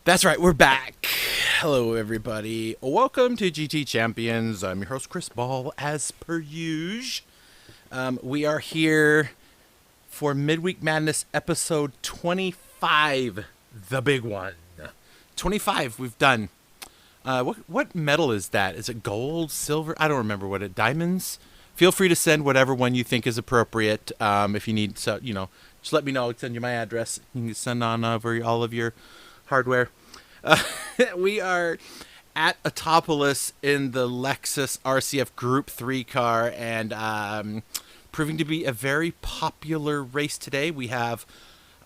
That's right, we're back. Hello, everybody. Welcome to GT Champions. I'm your host, Chris Ball, as per usual. We are here for Midweek Madness episode 25, the big one. 25 we've done. What metal is that? Is it gold, silver? I don't remember what it. Diamonds? Feel free to send whatever one you think is appropriate. If you need, so just let me know. I'll send you my address. You can send on over all of your hardware. We are at Autopolis in the Lexus RCF Group 3 car, and proving to be a very popular race today. We have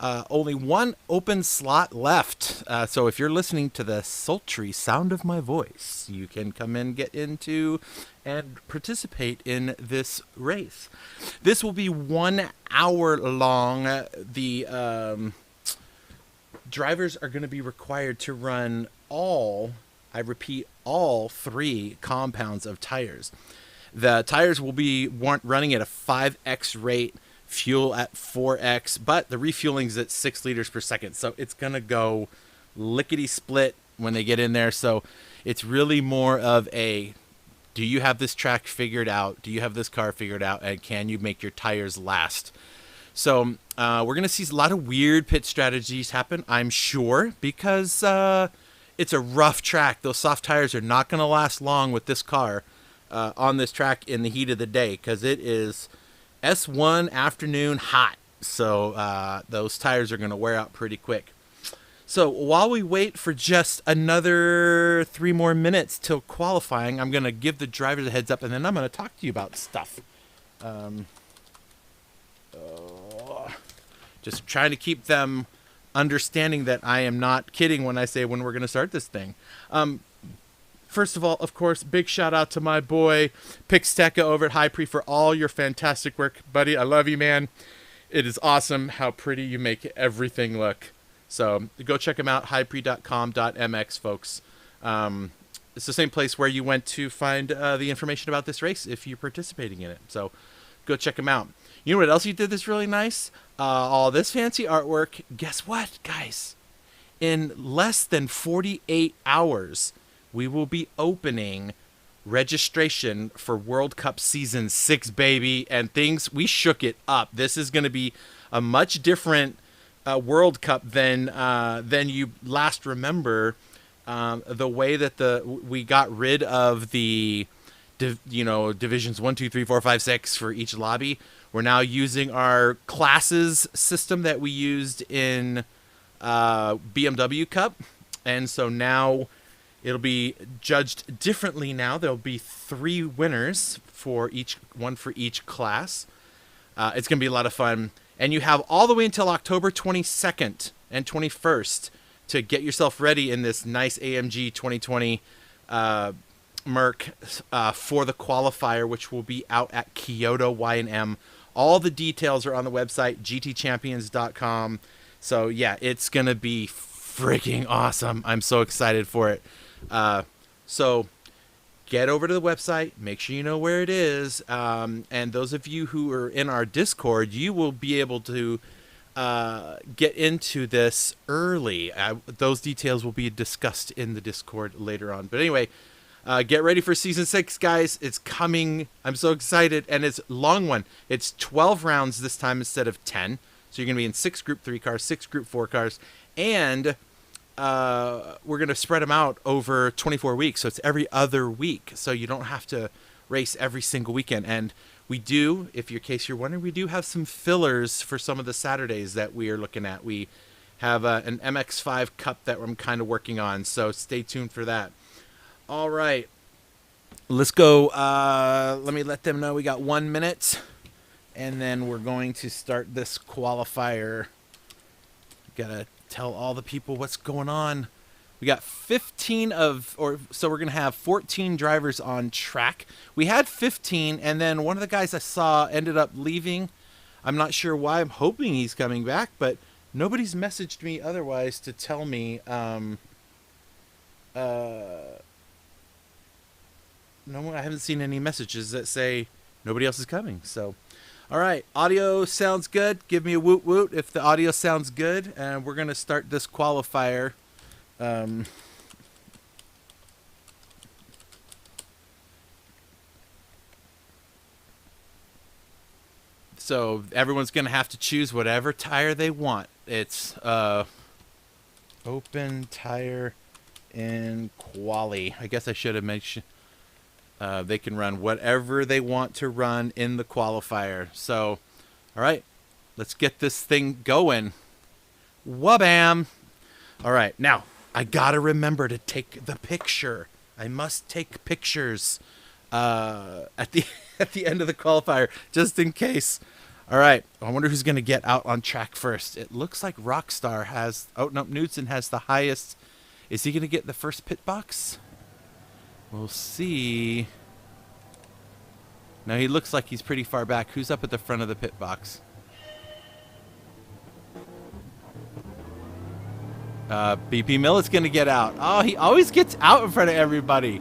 only one open slot left, so if you're listening to the sultry sound of my voice, you can come in, get into, and participate in this race. This will be 1 hour long. The drivers are going to be required to run all 3 compounds of tires. The tires will be running at a 5x rate, fuel at 4x, but the refueling is at 6 liters per second. So it's going to go lickety split when they get in there. So it's really more of a, do you have this track figured out? Do you have this car figured out? And can you make your tires last? So we're going to see a lot of weird pit strategies happen, I'm sure, because it's a rough track. Those soft tires are not going to last long with this car on this track in the heat of the day, because it is S1 afternoon hot. So those tires are going to wear out pretty quick. So while we wait for just another 3 more minutes till qualifying, I'm going to give the drivers a heads up, and then I'm going to talk to you about stuff. Just trying to keep them understanding that I am not kidding when I say when we're going to start this thing. First of all, of course, big shout out to my boy Pixteca over at HyPrix for all your fantastic work, buddy. I love you, man. It is awesome how pretty you make everything look. So go check them out, hypre.com.mx, folks. It's the same place where you went to find the information about this race if you're participating in it. So go check them out. You know what else you did that's really nice? All this fancy artwork. Guess what, guys? In less than 48 hours, we will be opening registration for World Cup Season 6, baby. And we shook it up. This is going to be a much different World Cup than you last remember. The way that we got rid of the divisions 1, 2, 3, 4, 5, 6 for each lobby. We're now using our classes system that we used in BMW Cup, and so now it'll be judged differently. Now there'll be 3 winners for each class. It's gonna be a lot of fun, and you have all the way until October 22nd and 21st to get yourself ready in this nice AMG 2020 Merc for the qualifier, which will be out at Kyoto Y&M. All the details are on the website, gtchampions.com. So, yeah, it's going to be freaking awesome. I'm so excited for it. So, get over to the website. Make sure you know where it is. And those of you who are in our Discord, you will be able to get into this early. Those details will be discussed in the Discord later on. But anyway, get ready for Season 6, guys. It's coming. I'm so excited. And it's a long one. It's 12 rounds this time instead of 10. So you're going to be in 6 Group 3 cars, 6 Group 4 cars. And we're going to spread them out over 24 weeks. So it's every other week. So you don't have to race every single weekend. And we do, if in case you're wondering, we do have some fillers for some of the Saturdays that we are looking at. We have an MX-5 Cup that I'm kind of working on. So stay tuned for that. All right, let's go. Let me let them know we got 1 minute, and then we're going to start this qualifier. Gotta tell all the people what's going on. We got 15 so we're gonna have 14 drivers on track. We had 15, and then one of the guys I saw ended up leaving. I'm not sure why. I'm hoping he's coming back, but nobody's messaged me otherwise to tell me. No, I haven't seen any messages that say nobody else is coming. So, all right, audio sounds good. Give me a woot woot if the audio sounds good, and we're gonna start this qualifier. So everyone's gonna have to choose whatever tire they want. It's open tire in quali. I guess I should have mentioned. They can run whatever they want to run in the qualifier. So, all right, let's get this thing going. Wabam! All right, now I gotta remember to take the picture. I must take pictures at the end of the qualifier, just in case. All right, I wonder who's gonna get out on track first. It looks like Rockstar has. Oh no, Knudsen has the highest. Is he gonna get the first pit box? We'll see. No, he looks like he's pretty far back. Who's up at the front of the pit box? BP Millet's going to get out. Oh, he always gets out in front of everybody.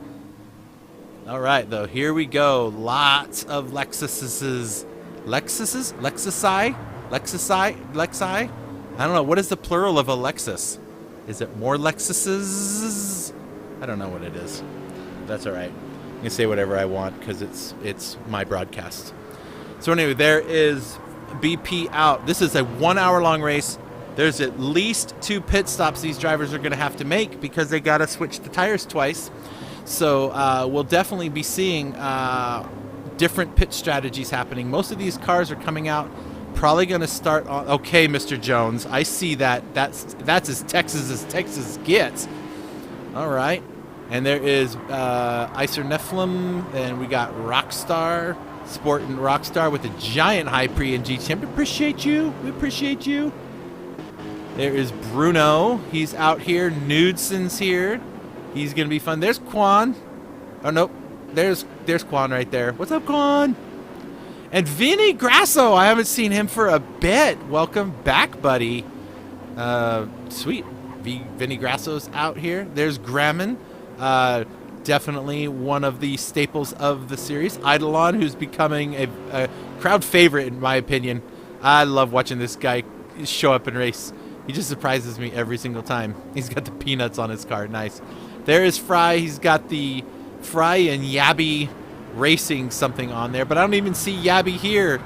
All right, though. Here we go. Lots of Lexuses. Lexusi? Lexi? I don't know. What is the plural of a Lexus? Is it more Lexuses? I don't know what it is. That's all right. I can say whatever I want because it's my broadcast. So anyway, there is BP out. This is a 1 hour long race. There's at least 2 pit stops these drivers are going to have to make because they got to switch the tires twice. So we'll definitely be seeing different pit strategies happening. Most of these cars are coming out probably going to start on. Okay, Mr. Jones, I see that. That's as Texas gets. All right. And there is Icer Nephilim, and we got Rockstar, sporting Rockstar with a giant HyPrix and G Champ. We appreciate you. There is Bruno. He's out here. Knudsen's here. He's going to be fun. There's Quan. Oh, nope. There's Quan right there. What's up, Quan? And Vinny Grasso, I haven't seen him for a bit. Welcome back, buddy. Sweet. Vinny Grasso's out here. There's Gramman. Definitely one of the staples of the series. Eidolon, who's becoming a crowd favorite, in my opinion. I love watching this guy show up and race. He just surprises me every single time. He's got the peanuts on his car. Nice. There is Fry. He's got the Fry and Yabby Racing something on there, but I don't even see Yabby here.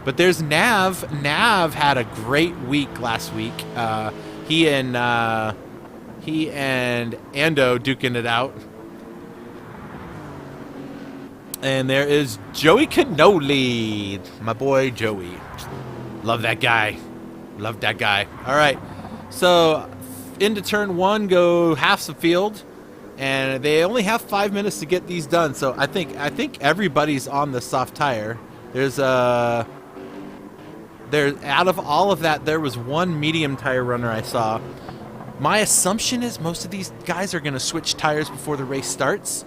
But there's Nav. Nav had a great week last week. He and Ando duking it out. And there is Joey Cannoli, my boy Joey. Love that guy. Love that guy. All right, so into turn one go half the field. And they only have 5 minutes to get these done, so I think everybody's on the soft tire. Out of all of that, there was one medium tire runner I saw. My assumption is most of these guys are going to switch tires before the race starts,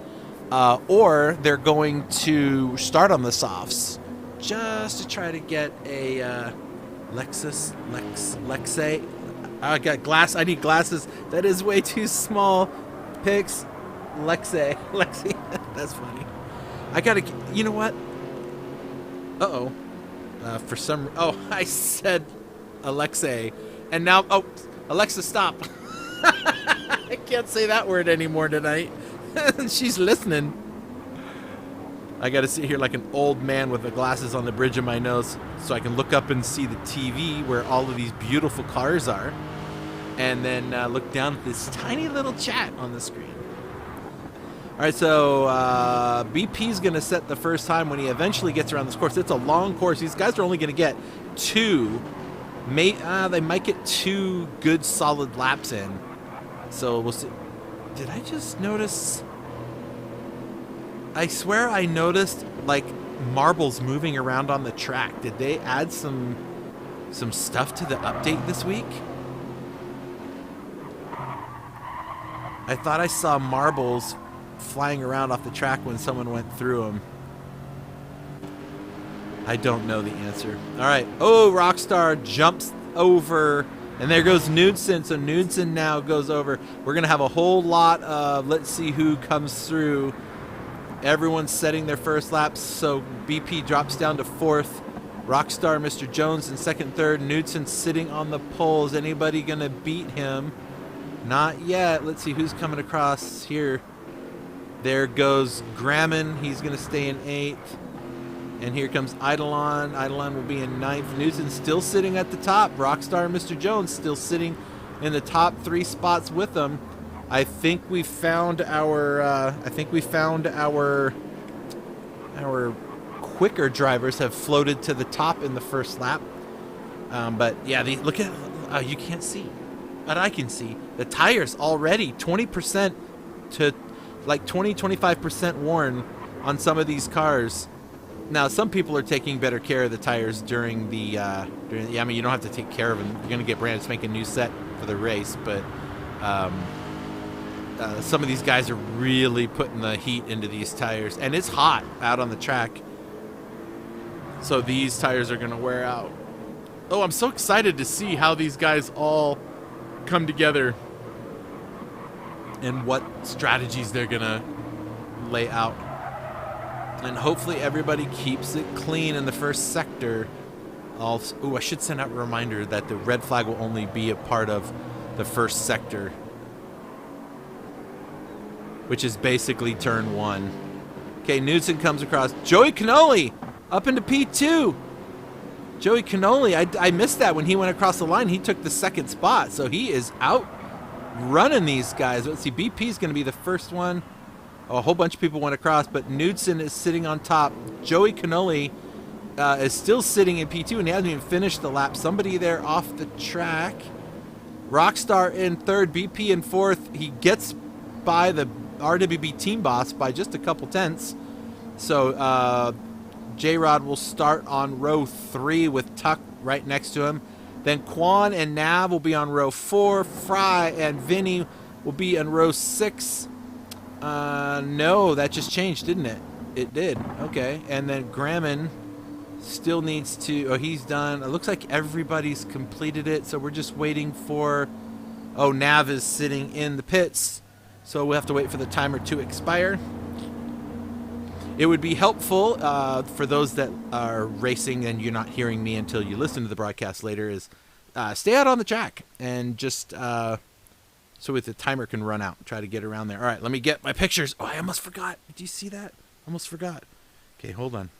or they're going to start on the softs just to try to get a Lexi. I got glass. I need glasses. That is way too small. Picks, Lexi. That's funny. I gotta. You know what? For some. Oh, I said Alexei, and now. Oh, Alexa, stop. I can't say that word anymore tonight. She's listening. I gotta sit here like an old man with the glasses on the bridge of my nose, so I can look up and see the TV where all of these beautiful cars are. And then look down at this tiny little chat on the screen. All right, so BP's going to set the first time when he eventually gets around this course. It's a long course. These guys are only going to get two. They might get 2 good, solid laps in. So we'll see. Did I just notice? I swear I noticed, like, marbles moving around on the track. Did they add some stuff to the update this week? I thought I saw marbles flying around off the track when someone went through them. I don't know the answer. All right. Oh, Rockstar jumps over, and there goes Knudsen. So Knudsen now goes over. We're going to have a whole lot of, let's see who comes through. Everyone's setting their first laps, so BP drops down to 4th. Rockstar, Mr. Jones in 2nd, 3rd. Knudsen sitting on the pole. Is anybody going to beat him? Not yet. Let's see who's coming across here. There goes Gramman. He's going to stay in 8th. And here comes Eidolon. Eidolon will be in 9th. Newton still sitting at the top. Rockstar and Mr. Jones still sitting in the top 3 spots with them. I think we found our quicker drivers have floated to the top in the first lap. But yeah, look at you can't see. But I can see the tires already 20% to like 25% worn on some of these cars. Now, some people are taking better care of the tires during the. I mean, you don't have to take care of them. You're gonna get brands to make a new set for the race, but some of these guys are really putting the heat into these tires, and it's hot out on the track. So these tires are gonna wear out. Oh, I'm so excited to see how these guys all come together and what strategies they're gonna lay out. And hopefully everybody keeps it clean in the first sector. I should send out a reminder that the red flag will only be a part of the first sector, which is basically turn 1. Okay, Knudsen comes across. Joey Cannoli up into P2. Joey Cannoli, I missed that when he went across the line. He took the 2nd spot, so he is out running these guys. Let's see, BP is going to be the first one. Oh, a whole bunch of people went across, but Knudsen is sitting on top. Joey Cannoli is still sitting in P2, and he hasn't even finished the lap. Somebody there off the track. Rockstar in 3rd, BP in 4th. He gets by the RWB team boss by just a couple tenths. So J-Rod will start on row 3 with Tuck right next to him. Then Quan and Nav will be on row 4. Fry and Vinny will be on row 6. No, that just changed, didn't it? It did. Okay. And then Gramman still needs to... Oh, he's done. It looks like everybody's completed it, so we're just waiting for... Oh, Nav is sitting in the pits, so we'll have to wait for the timer to expire. It would be helpful for those that are racing and you're not hearing me until you listen to the broadcast later is stay out on the track and just so the timer can run out. Try to get around there. All right, let me get my pictures. Oh, I almost forgot. Did you see that? Almost forgot. Okay, hold on.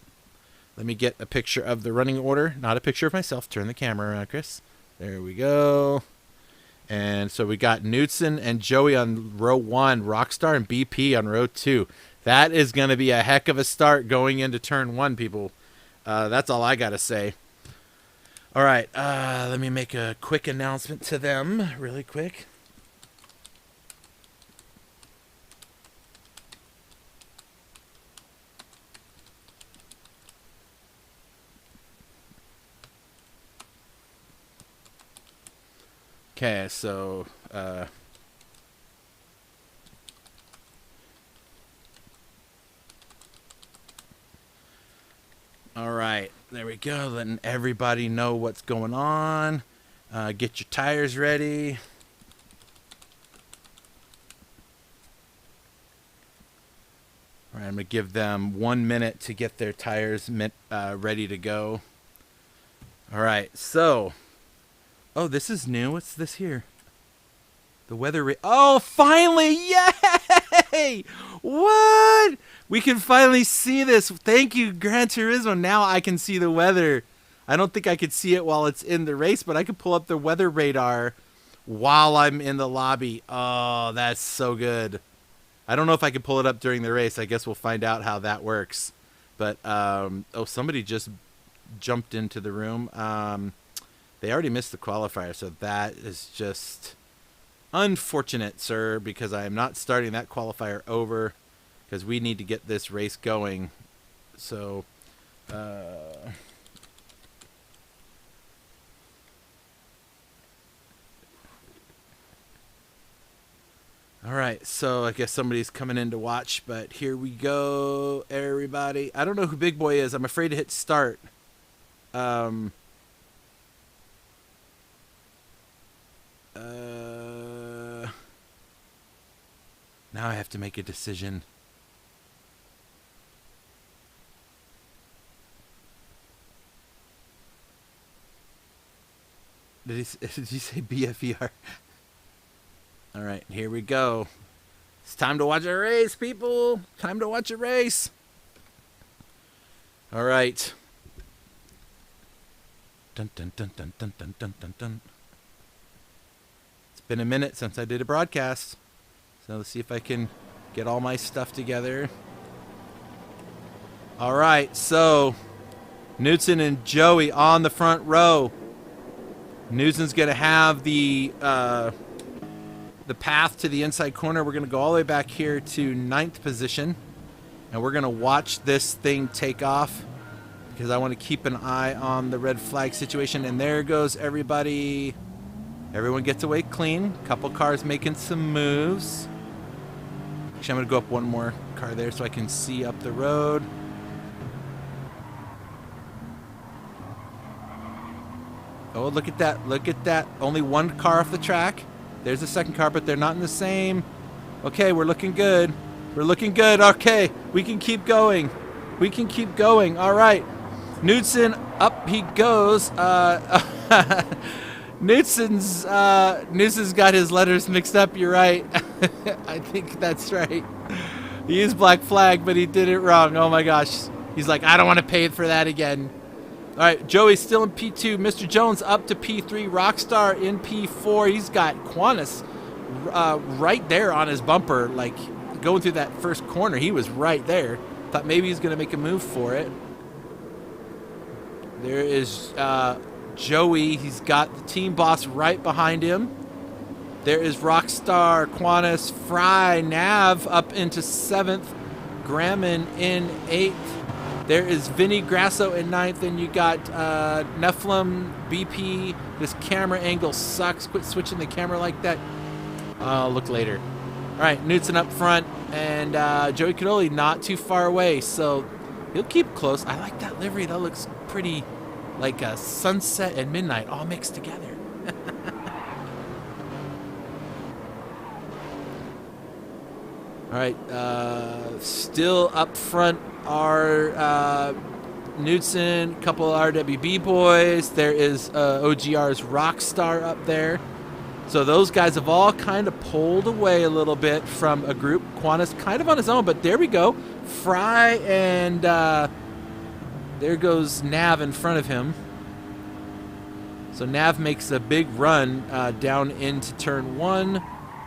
Let me get a picture of the running order, not a picture of myself. Turn the camera around, Chris. There we go. And so we got Knudsen and Joey on row 1, Rockstar and BP on row 2. That is going to be a heck of a start going into turn 1, people. That's all I got to say. All right, let me make a quick announcement to them really quick. Okay, so... all right, there we go. Letting everybody know what's going on. Get your tires ready. All right, I'm going to give them 1 minute to get their tires ready to go. All right, so... Oh, this is new. What's this here? The weather... Oh, finally! Yay! What? We can finally see this. Thank you, Gran Turismo. Now I can see the weather. I don't think I could see it while it's in the race, but I could pull up the weather radar while I'm in the lobby. Oh, that's so good. I don't know if I can pull it up during the race. I guess we'll find out how that works. But, oh, somebody just jumped into the room. They already missed the qualifier, so that is just unfortunate, sir, because I am not starting that qualifier over because we need to get this race going. So, all right, so I guess somebody's coming in to watch, but here we go, everybody. I don't know who Big Boy is. I'm afraid to hit start. Now I have to make a decision. Did he say BFER? All right, here we go. It's time to watch a race, people. Time to watch a race. All right. Dun dun dun dun dun dun dun dun dun. It's been a minute since I did a broadcast. So let's see if I can get all my stuff together. All right, so Knudsen and Joey on the front row. Knudsen's going to have the path to the inside corner. We're going to go all the way back here to 9th position. And we're going to watch this thing take off because I want to keep an eye on the red flag situation. And there goes everybody. Everyone gets away clean. Couple cars making some moves. Actually, I'm going to go up one more car there so I can see up the road. Oh, look at that. Look at that. Only one car off the track. There's the second car, but they're not in the same. Okay, we're looking good. We're looking good. Okay, we can keep going. We can keep going. All right. Knudsen, up he goes. Knudsen's got his letters mixed up. You're right. I think that's right. He used black flag, but he did it wrong. Oh my gosh. He's like, I don't want to pay for that again. All right, Joey's still in P2. Mr. Jones up to P3. Rockstar in P4. He's got Qantas right there on his bumper, like going through that first corner. He was right there. Thought maybe he's going to make a move for it. There is Joey. He's got the team boss right behind him. There is Rockstar, Qantas, Fry, Nav up into 7th. Gramman in 8th. There is Vinny Grasso in 9th, and you got Nephilim, BP. This camera angle sucks. Quit switching the camera like that. I'll look later. All right, Knudsen up front, and Joey Cadoli not too far away. So He'll keep close. I like that livery. That looks pretty like a sunset and midnight all mixed together. All right, still up front are Knudsen, a couple of RWB boys. There is OGR's Rockstar up there. So those guys have all kind of pulled away a little bit from a group. Quanah's kind of on his own, but there we go. Fry and there goes Nav in front of him. So Nav makes a big run down into turn 1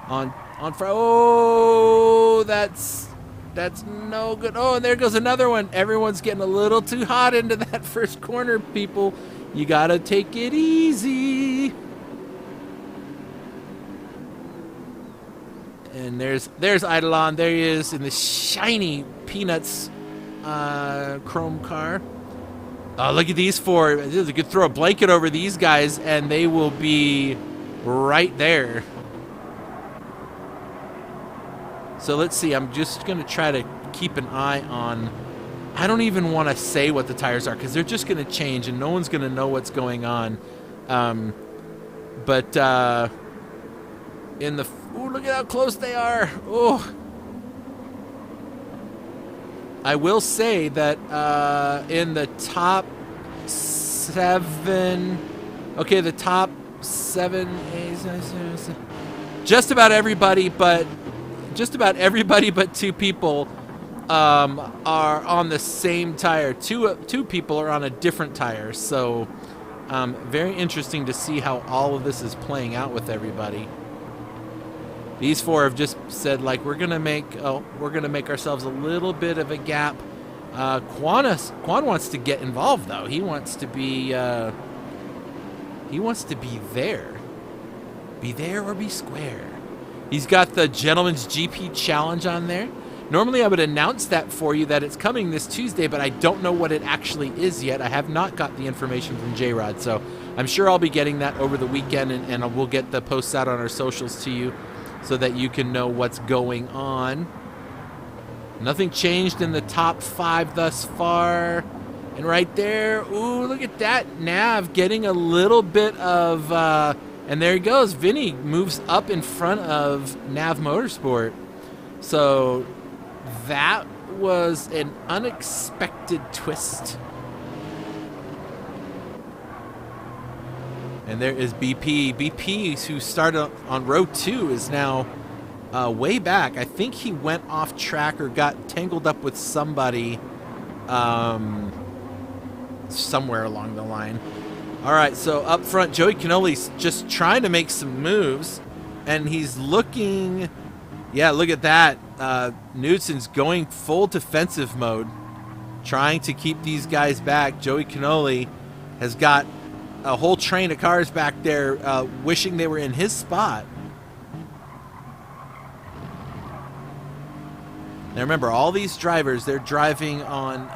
on Fry. Oh, that's no good. Oh, and there goes another one. Everyone's getting a little too hot into that first corner, people. You gotta take it easy. And there's Eidolon. There he is in the shiny Peanuts chrome car. Oh, look at these 4. You could throw a blanket over these guys, and they will be right there. So let's see. I'm just going to try to keep an eye on... I don't even want to say what the tires are because they're just going to change, and no one's going to know what's going on. But in the... Ooh, look at how close they are. Oh. I will say that in the top 7... Okay, the top 7... Just about everybody but 2 people are on the same tire. Two people are on a different tire. So very interesting to see how all of this is playing out with everybody. These 4 have just said, like, we're gonna make ourselves a little bit of a gap. Quan wants to get involved though. He wants to be there. Be there or be square. He's got the Gentleman's GP Challenge on there. Normally I would announce that for you that it's coming this Tuesday, but I don't know what it actually is yet. I have not got the information from J-Rod, so I'm sure I'll be getting that over the weekend, and we'll get the posts out on our socials to you so that you can know what's going on. Nothing changed in the top 5 thus far. And right there, ooh, look at that. Nav getting a little bit of... and there he goes. Vinny moves up in front of Nav Motorsport. So that was an unexpected twist. And there is BP. BP, who started on row 2, is now way back. I think he went off track or got tangled up with somebody somewhere along the line. All right, so up front, Joey Cannoli's just trying to make some moves, and he's looking... Yeah, look at that. Knudsen's going full defensive mode, trying to keep these guys back. Joey Cannoli has got a whole train of cars back there wishing they were in his spot. Now remember, all these drivers, they're driving on...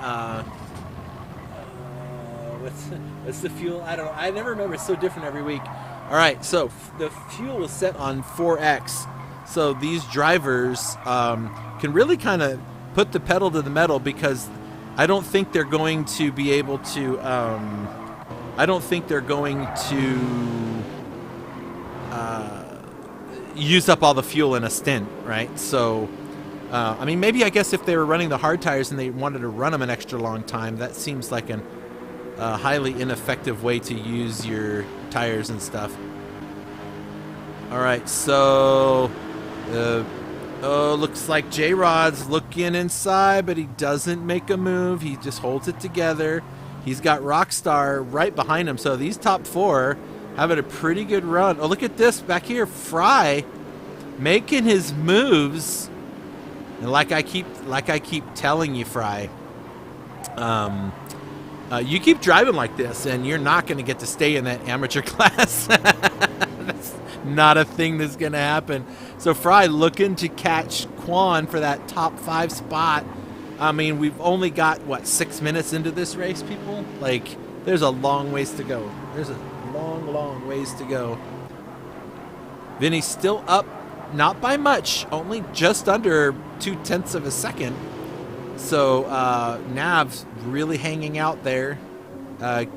what's the fuel? I don't know. I never remember. It's so different every week. All right, so the fuel is set on 4X. So these drivers can really kind of put the pedal to the metal, because I don't think they're going to be able to... I don't think they're going to use up all the fuel in a stint, right? So, I mean, maybe I guess if they were running the hard tires and they wanted to run them an extra long time, that seems like a highly ineffective way to use your tires and stuff. All right, so... oh, looks like J-Rod's looking inside, but he doesn't make a move. He just holds it together. He's got Rockstar right behind him. So these top 4 having a pretty good run. Oh, look at this back here. Fry making his moves. And like I keep telling you, Fry, you keep driving like this, and you're not going to get to stay in that amateur class. That's not a thing that's going to happen. So Fry looking to catch Quan for that top 5 spot. I mean, we've only got, what, 6 minutes into this race, people? Like, there's a long ways to go. There's a long, long ways to go. Vinny's still up, not by much, only just under 0.2 of a second. So Nav's really hanging out there,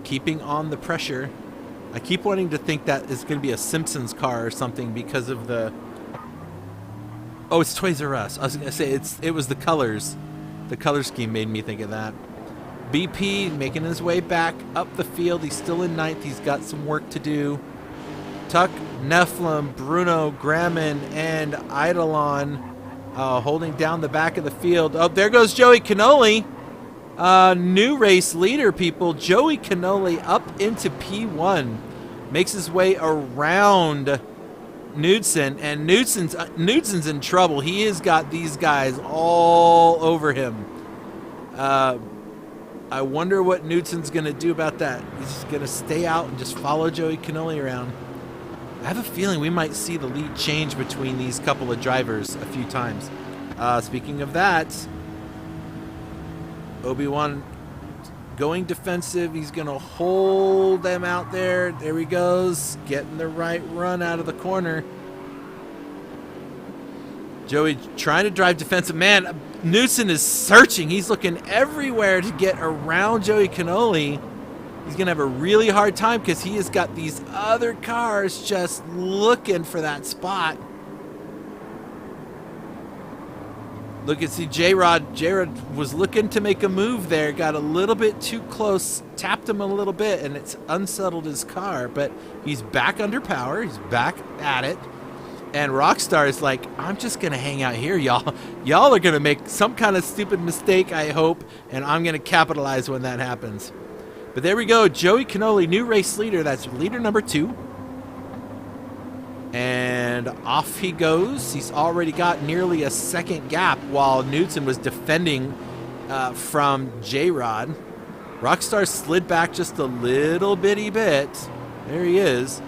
keeping on the pressure. I keep wanting to think that it's going to be a Simpsons car or something because of the... Oh, it's Toys R Us. I was going to say it was the colors. The color scheme made me think of that. BP making his way back up the field. He's still in ninth. He's got some work to do. Tuck, Nephilim, Bruno, Gramman, and Eidolon holding down the back of the field. Oh, there goes Joey Cannoli. New race leader, people. Joey Cannoli up into P1. Makes his way around Knudsen, and Knudsen's in trouble. He has got these guys all over him. I wonder what Knudsen's going to do about that. He's going to stay out and just follow Joey Cannoli around. I have a feeling we might see the lead change between these couple of drivers a few times. Speaking of that, Obi-Wan going defensive. He's going to hold them out there. There he goes. Getting the right run out of the corner. Joey trying to drive defensive. Man, Knudsen is searching. He's looking everywhere to get around Joey Cannoli. He's going to have a really hard time because he has got these other cars just looking for that spot. Look at J-Rod. J-Rod was looking to make a move there. Got a little bit too close. Tapped him a little bit, and it's unsettled his car. But he's back under power. He's back at it. And Rockstar is like, I'm just going to hang out here, y'all. Y'all are going to make some kind of stupid mistake, I hope. And I'm going to capitalize when that happens. But there we go. Joey Cannoli, new race leader. That's leader number 2. And off he goes. He's already got nearly a second gap while Knudsen was defending from J-Rod. Rockstar slid back just a little bitty bit. There he is.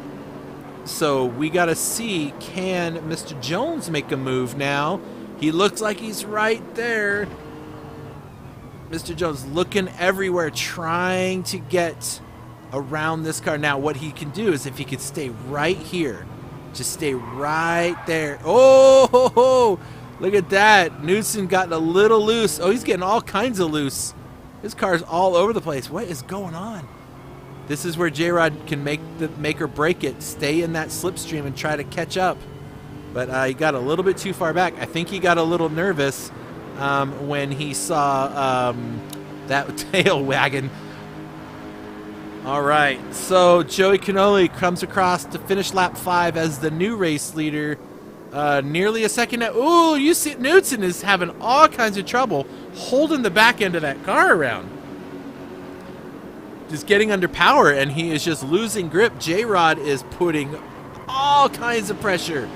So we got to see, can Mr. Jones make a move now? He looks like he's right there. Mr. Jones looking everywhere, trying to get around this car. Now what he can do is if he could stay right here, just stay right there. Oh, ho, ho. Look at that. Knudsen got a little loose. Oh, he's getting all kinds of loose. His car's all over the place. What is going on? This is where J-Rod can make or break it. Stay in that slipstream and try to catch up. But he got a little bit too far back. I think he got a little nervous when he saw that tail wagon. All right, so Joey Cannoli comes across to finish lap 5 as the new race leader. Nearly a second. Ooh, you see Knudsen is having all kinds of trouble holding the back end of that car around. Just getting under power, and he is just losing grip. J-Rod is putting all kinds of pressure.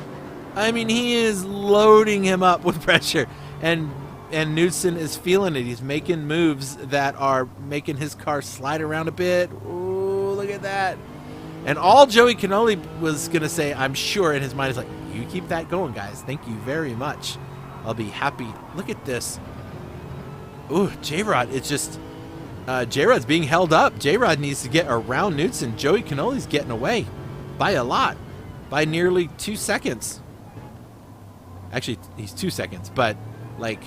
I mean, he is loading him up with pressure. And Knudsen is feeling it. He's making moves that are making his car slide around a bit. Ooh, look at that. And all Joey Cannoli was going to say, I'm sure, in his mind is like, you keep that going, guys. Thank you very much. I'll be happy. Look at this. Ooh, J-Rod, it's just... J-Rod's being held up. J-Rod needs to get around Knudsen. Joey Cannoli's getting away by a lot. By nearly 2 seconds. Actually, he's 2 seconds, but, like...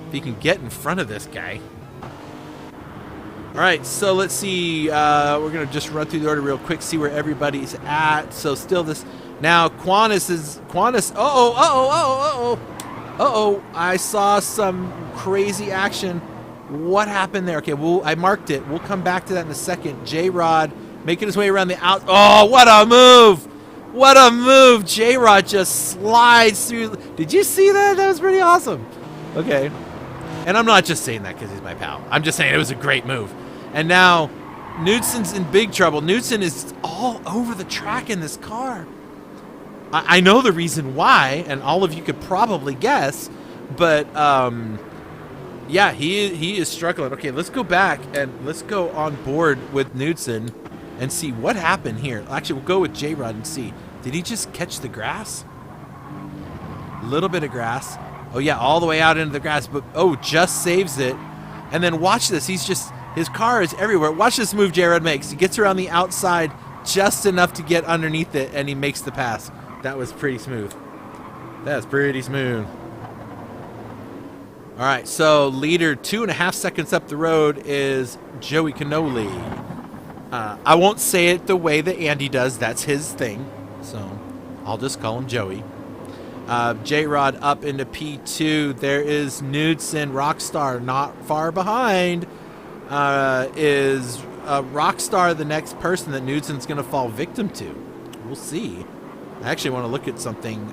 if he can get in front of this guy. All right, so let's see. We're going to just run through the order real quick, see where everybody's at. So still this. Now, Quantus. Uh-oh. I saw some crazy action. What happened there? Okay, I marked it. We'll come back to that in a second. J-Rod making his way around the out. Oh, what a move. What a move. J-Rod just slides through. Did you see that? That was pretty awesome. Okay. And I'm not just saying that because he's my pal. I'm just saying it was a great move. And now Knudsen's in big trouble. Knudsen is all over the track in this car. I know the reason why, and all of you could probably guess, but yeah, he is struggling. Okay, let's go back and let's go on board with Knudsen and see what happened here. Actually, we'll go with J-Rod and see. Did he just catch the grass? A little bit of grass. Oh, yeah, all the way out into the grass. But, oh, just saves it. And then watch this. His car is everywhere. Watch this move J-Rod makes. He gets around the outside just enough to get underneath it, and he makes the pass. That was pretty smooth. That's pretty smooth. All right, so leader 2.5 seconds up the road is Joey Cannoli. I won't say it the way that Andy does. That's his thing. So I'll just call him Joey. J-Rod up into P2. There is Knudsen, Rockstar, not far behind. Is Rockstar the next person that Knudsen's going to fall victim to? We'll see. I actually want to look at something.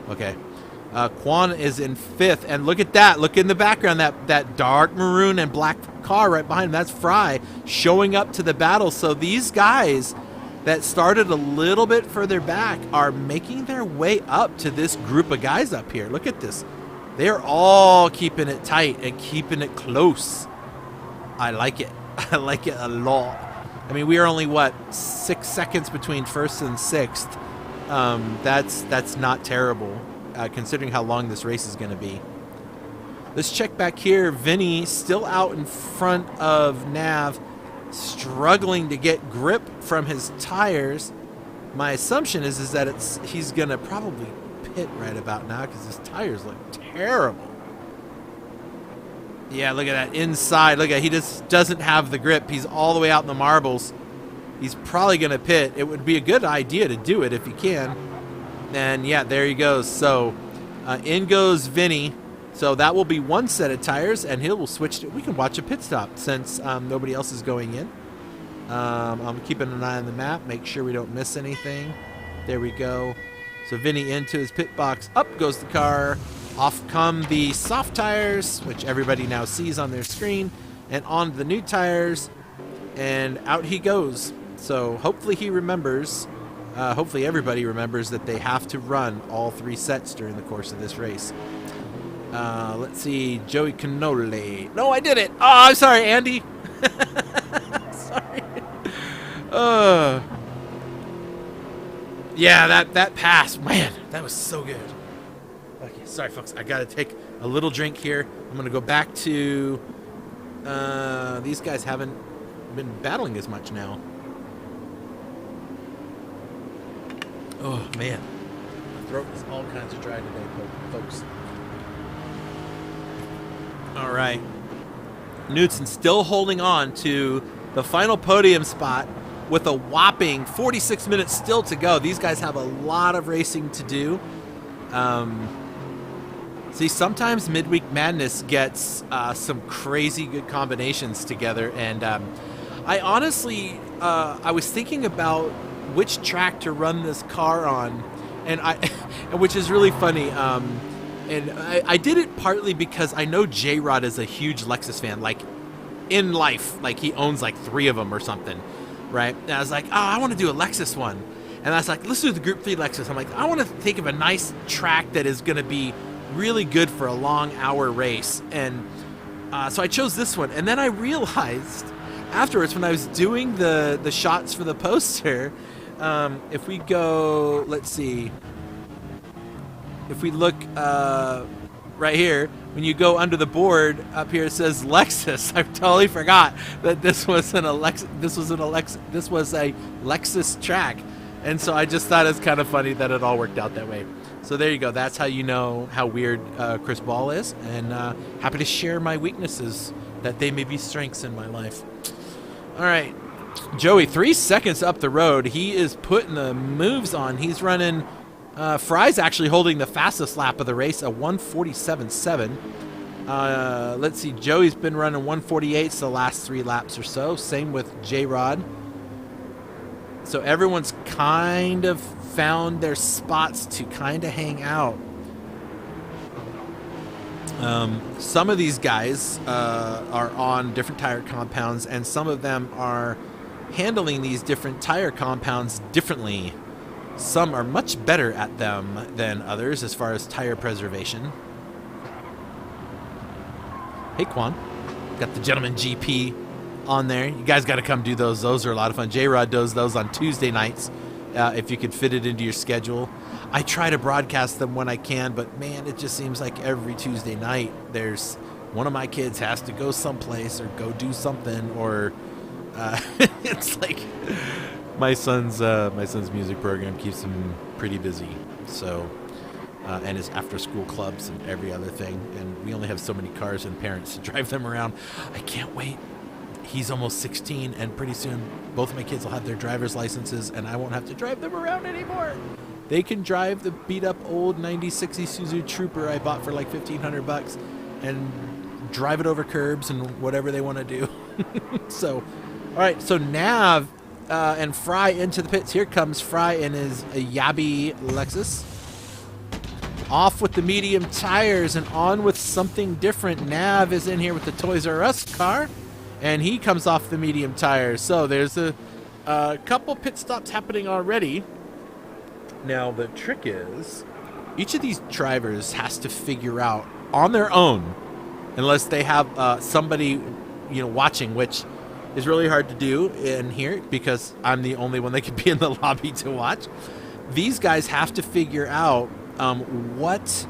Okay. Quan is in 5th, and look at that. Look in the background, that dark maroon and black car right behind him. That's Fry showing up to the battle. So these guys that started a little bit further back are making their way up to this group of guys up here. Look at this. They're all keeping it tight and keeping it close. I like it. I like it a lot. I mean, we are only, what, 6 seconds between 1st and 6th. That's not terrible, considering how long this race is going to be. Let's check back here. Vinny still out in front of Nav, struggling to get grip from his tires. My assumption is that he's going to probably pit right about now because his tires look terrible. Yeah, look at that inside. Look at, he just doesn't have the grip. He's all the way out in the marbles. He's probably going to pit. It would be a good idea to do it if you can. And yeah, there he goes. So in goes Vinny. So that will be one set of tires, and he will switch to, we can watch a pit stop since nobody else is going in. I'm keeping an eye on the map, make sure we don't miss anything. There we go. So Vinny into his pit box. Up goes the car. Off come the soft tires, which everybody now sees on their screen, and on the new tires, and out he goes. So hopefully he remembers, hopefully everybody remembers that they have to run all 3 sets during the course of this race. Let's see, Joey Cannoli. No, I did it. Oh, I'm sorry, Andy. Sorry. Yeah, that pass, man, that was so good. Okay, sorry, folks. I gotta take a little drink here. I'm gonna go back to. These guys haven't been battling as much now. Oh man, my throat is all kinds of dry today, folks. All right, Knudsen still holding on to the final podium spot with a whopping 46 minutes still to go. These guys have a lot of racing to do. See, sometimes Midweek Madness gets some crazy good combinations together, and I honestly, I was thinking about which track to run this car on, and which is really funny. And I did it partly because I know J-Rod is a huge Lexus fan, like in life, like he owns like 3 of them or something, right? And I was like, oh, I want to do a Lexus one, and I was like, let's do the Group 3 Lexus. I'm like, I want to think of a nice track that is going to be really good for a long hour race, and so I chose this one. And then I realized afterwards when I was doing the shots for the poster, if we go, let's see, if we look right here, when you go under the board up here, it says Lexus. I totally forgot that this was a Lexus track, and so I just thought it's kind of funny that it all worked out that way. So there you go. That's how you know how weird Chris Ball is, and happy to share my weaknesses that they may be strengths in my life. All right, Joey, 3 seconds up the road. He is putting the moves on. He's running. Fry's actually holding the fastest lap of the race, a 1:47.7. Let's see, Joey's been running 1:48 the last 3 laps or so. Same with J-Rod. So everyone's kind of found their spots to kind of hang out. Some of these guys are on different tire compounds, and some of them are handling these different tire compounds differently. Some are much better at them than others as far as tire preservation. Hey, Quan. Got the Gentleman GP on there. You guys got to come do those. Those are a lot of fun. J-Rod does those on Tuesday nights if you could fit it into your schedule. I try to broadcast them when I can, but man, it just seems like every Tuesday night there's one of my kids has to go someplace or go do something, or it's like my son's music program keeps him pretty busy. So and his after-school clubs and every other thing. And we only have so many cars and parents to drive them around. I can't wait. He's almost 16, and pretty soon both of my kids will have their driver's licenses, and I won't have to drive them around anymore. They can drive the beat-up old 96 Isuzu Trooper I bought for like $1,500 and drive it over curbs and whatever they want to do. So, all right, so Nav and Fry into the pits. Here comes Fry in his Yabi Lexus. Off with the medium tires and on with something different. Nav is in here with the Toys R Us car, and he comes off the medium tires. So there's a couple pit stops happening already. Now the trick is, each of these drivers has to figure out on their own, unless they have somebody, watching, which is really hard to do in here because I'm the only one that can be in the lobby to watch. These guys have to figure out what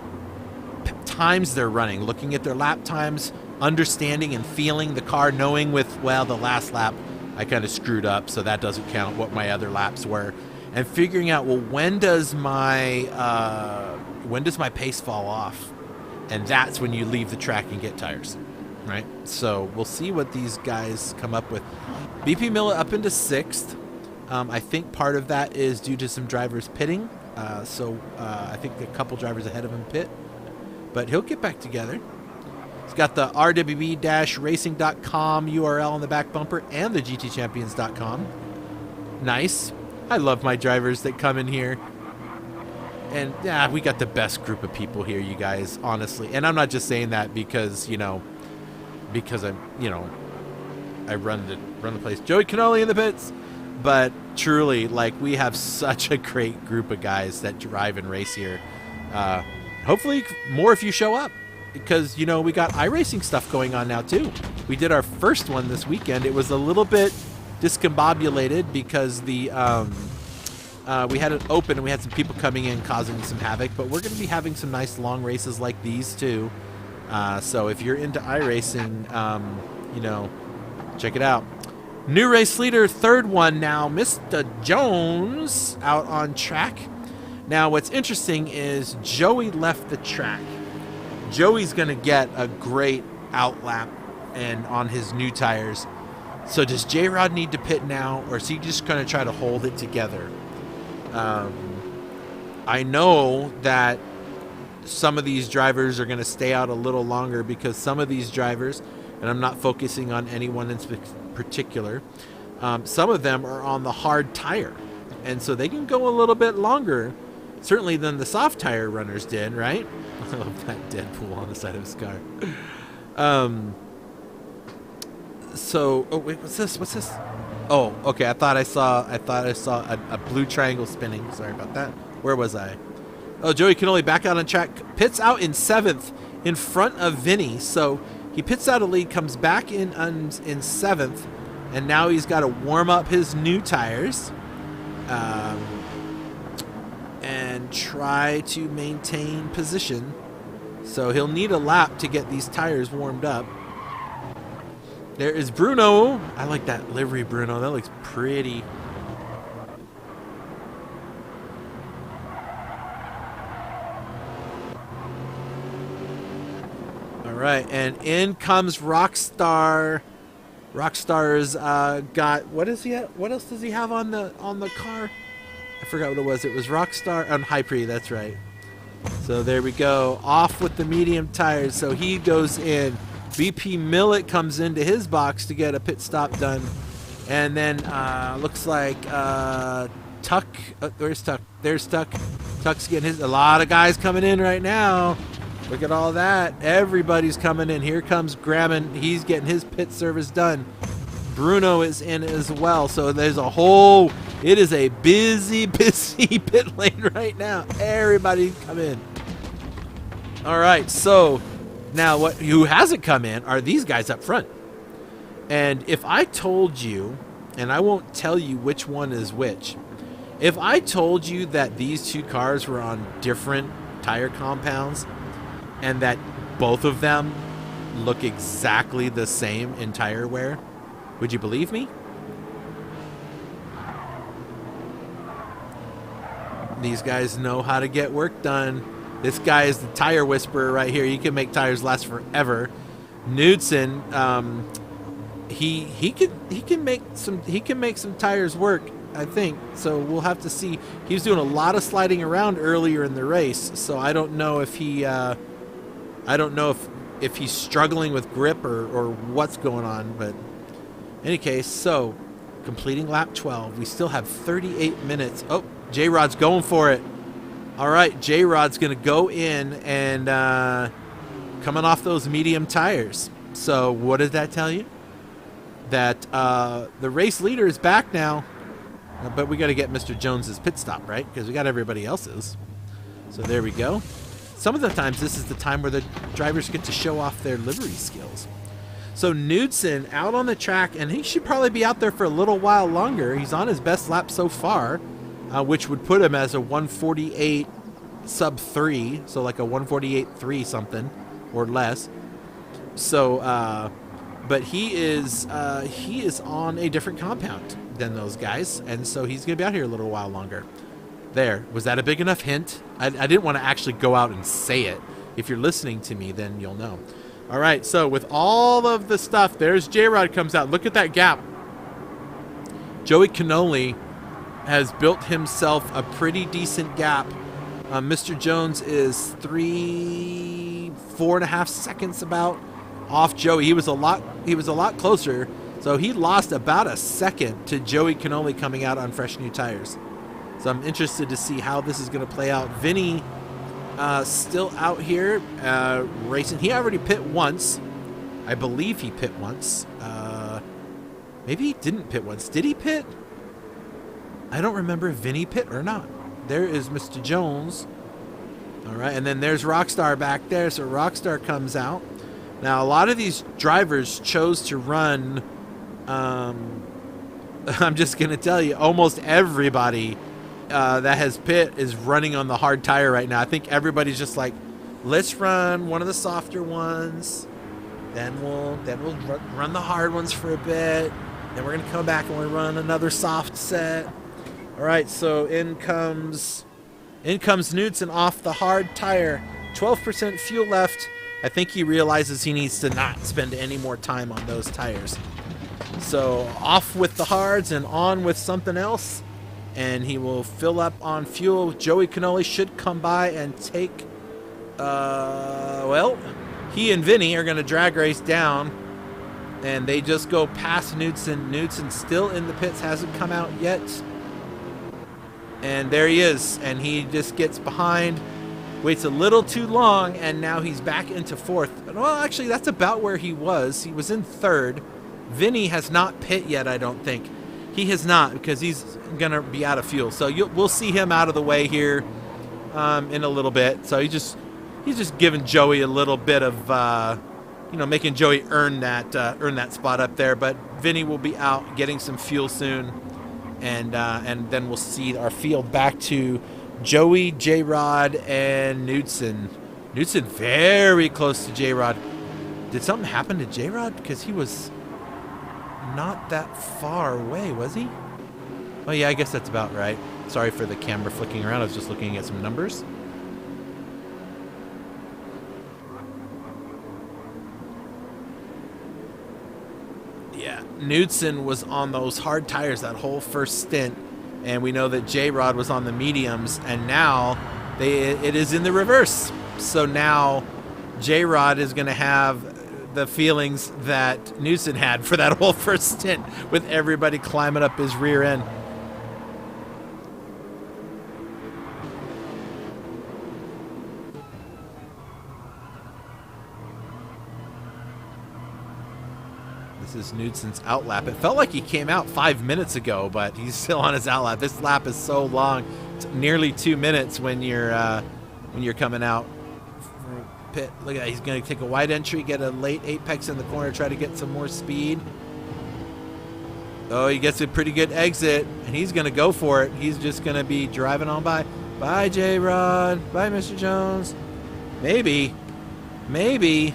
times they're running, looking at their lap times, understanding and feeling the car, knowing with, well, the last lap I kind of screwed up, so that doesn't count, what my other laps were, and figuring out, well, when does my pace fall off? And that's when you leave the track and get tires, right? So we'll see what these guys come up with. BP Miller up into 6th. I think part of that is due to some drivers pitting. So I think a couple drivers ahead of him pit. But he'll get back together. He's got the rwb-racing.com URL on the back bumper and the gtchampions.com. Nice. I love my drivers that come in here. And we got the best group of people here, you guys, honestly. And I'm not just saying that because, because I'm, I run the place. Joey Canoli in the pits. But truly, like, we have such a great group of guys that drive and race here. Hopefully more if you show up, because, we got iRacing stuff going on now too. We did our first one this weekend. It was a little bit discombobulated because we had it open and we had some people coming in causing some havoc, but we're going to be having some nice long races like these too. So if you're into iRacing, check it out. New race leader, third one now, Mr. Jones out on track. Now what's interesting is Joey left the track. Joey's going to get a great outlap and on his new tires. So does J-Rod need to pit now, or is he just going to try to hold it together? I know that some of these drivers are going to stay out a little longer because some of these drivers, and I'm not focusing on anyone in particular, some of them are on the hard tire. And so they can go a little bit longer, certainly than the soft tire runners did, right? I love that Deadpool on the side of his car. So, oh wait, what's this? What's this? Oh, okay. I thought I saw a blue triangle spinning. Sorry about that. Where was I? Oh, Joey Canoli back out on track. Pits out in 7th in front of Vinny. So he pits out a lead, comes back in 7th, and now he's got to warm up his new tires and try to maintain position. So he'll need a lap to get these tires warmed up. There is Bruno. I like that livery, Bruno. That looks pretty. All right, and in comes Rockstar. Rockstar's got, what is he at? What else does he have on the car? I forgot what it was. It was Rockstar on HyPrix. That's right. So there we go. Off with the medium tires. So he goes in. BP Millet comes into his box to get a pit stop done. And then looks like Tuck. Where's Tuck? There's Tuck. Tuck's getting his. A lot of guys coming in right now. Look at all that. Everybody's coming in. Here comes Grammon. He's getting his pit service done. Bruno is in as well. So there's a whole. It is a busy pit lane right now. Everybody come in. All right. So now who hasn't come in are these guys up front. And if I told you, and I won't tell you which one is which, if I told you that these two cars were on different tire compounds and that both of them look exactly the same in tire wear, would you believe me? These guys know how to get work done. This guy is the tire whisperer right here. He can make tires last forever. Knudsen, he can make some tires work, I think. So we'll have to see. He was doing a lot of sliding around earlier in the race, so I don't know if if he's struggling with grip or what's going on. But in any case, so completing lap 12, we still have 38 minutes. Oh, J-Rod's going for it. All right, J-Rod's going to go in and coming off those medium tires. So what does that tell you? That the race leader is back now. But we got to get Mr. Jones's pit stop, right? Because we got everybody else's. So there we go. Some of the times this is the time where the drivers get to show off their livery skills. So Knudsen out on the track, and he should probably be out there for a little while longer. He's on his best lap so far, which would put him as a 148 sub 3, so like a 148.3 something or less. So, but he is on a different compound than those guys, and so he's gonna be out here a little while longer. There, was that a big enough hint? I didn't want to actually go out and say it. If you're listening to me, then you'll know. All right, so with all of the stuff, there's J-Rod comes out. Look at that gap. Joey Cannoli has built himself a pretty decent gap. Mr. Jones is 4.5 seconds about off Joey. He was a lot closer. So he lost about a second to Joey Cannoli coming out on fresh new tires. So I'm interested to see how this is going to play out. Vinny still out here racing. He already pit once. I believe he pit once. Maybe he didn't pit once. Did he pit? I don't remember if Vinny pit or not. There is Mr. Jones. All right, and then there's Rockstar back there. So Rockstar comes out. Now, a lot of these drivers chose to run... I'm just going to tell you, almost everybody that has pit is running on the hard tire right now. I think everybody's just like, let's run one of the softer ones, then we'll run the hard ones for a bit, then we're going to come back and we'll run another soft set. All right, so in comes Knudsen off the hard tire. 12% fuel left. I think he realizes he needs to not spend any more time on those tires. So off with the hards and on with something else, and he will fill up on fuel. Joey Cannoli should come by and take, well, he and Vinny are going to drag race down, and they just go past Knudsen. Knudsen still in the pits, hasn't come out yet. And there he is, and he just gets behind, waits a little too long, and now he's back into fourth. Well, actually, that's about where he was. He was in third. Vinny has not pit yet, I don't think. He has not, because he's going to be out of fuel. So we'll see him out of the way here in a little bit. So he's just giving Joey a little bit of, making Joey earn that spot up there. But Vinny will be out getting some fuel soon, and then we'll see our field back to Joey, J-Rod, and Knudsen. Knudsen very close to J-Rod. Did something happen to J-Rod? Because he was not that far away, was he? Oh yeah, I guess that's about right. Sorry for the camera flicking around. I was just looking at some numbers. Yeah, Knudsen was on those hard tires that whole first stint, and we know that J-Rod was on the mediums, and now it is in the reverse. So now J-Rod is going to have the feelings that Knudsen had for that whole first stint, with everybody climbing up his rear end. This is Knudsen's outlap. It felt like he came out 5 minutes ago, but he's still on his outlap. This lap is so long, it's nearly 2 minutes when you're coming out. Pit. Look at that. He's going to take a wide entry, get a late apex in the corner, try to get some more speed. Oh, he gets a pretty good exit, and he's going to go for it. He's just going to be driving on by. Bye, J-Rod. Bye, Mr. Jones. Maybe. Vinny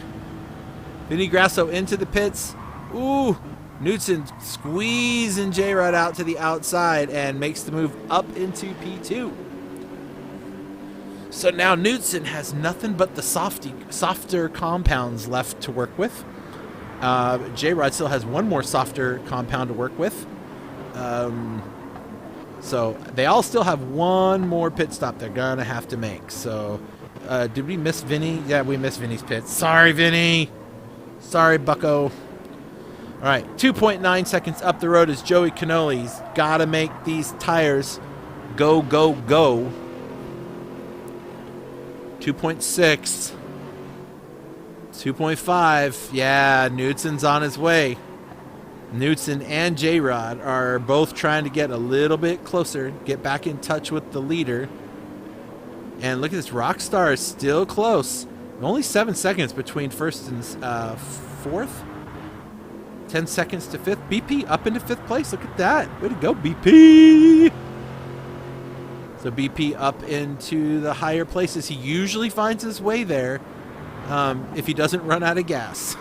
Grasso into the pits. Ooh. Knudsen squeezing J-Rod out to the outside and makes the move up into P2. So now Knudsen has nothing but the softer compounds left to work with. J-Rod still has one more softer compound to work with. So they all still have one more pit stop they're going to have to make. So did we miss Vinny? Yeah, we missed Vinny's pit. Sorry, Vinny. Sorry, bucko. All right, 2.9 seconds up the road is Joey Cannoli's got to make these tires go, go, go. 2.6. 2.5. Yeah, Knudsen's on his way. Knudsen and J-Rod are both trying to get a little bit closer, get back in touch with the leader. And look at this, Rockstar is still close. Only 7 seconds between first and fourth. 10 seconds to fifth. BP up into fifth place. Look at that. Way to go, BP. So BP up into the higher places. He usually finds his way there if he doesn't run out of gas.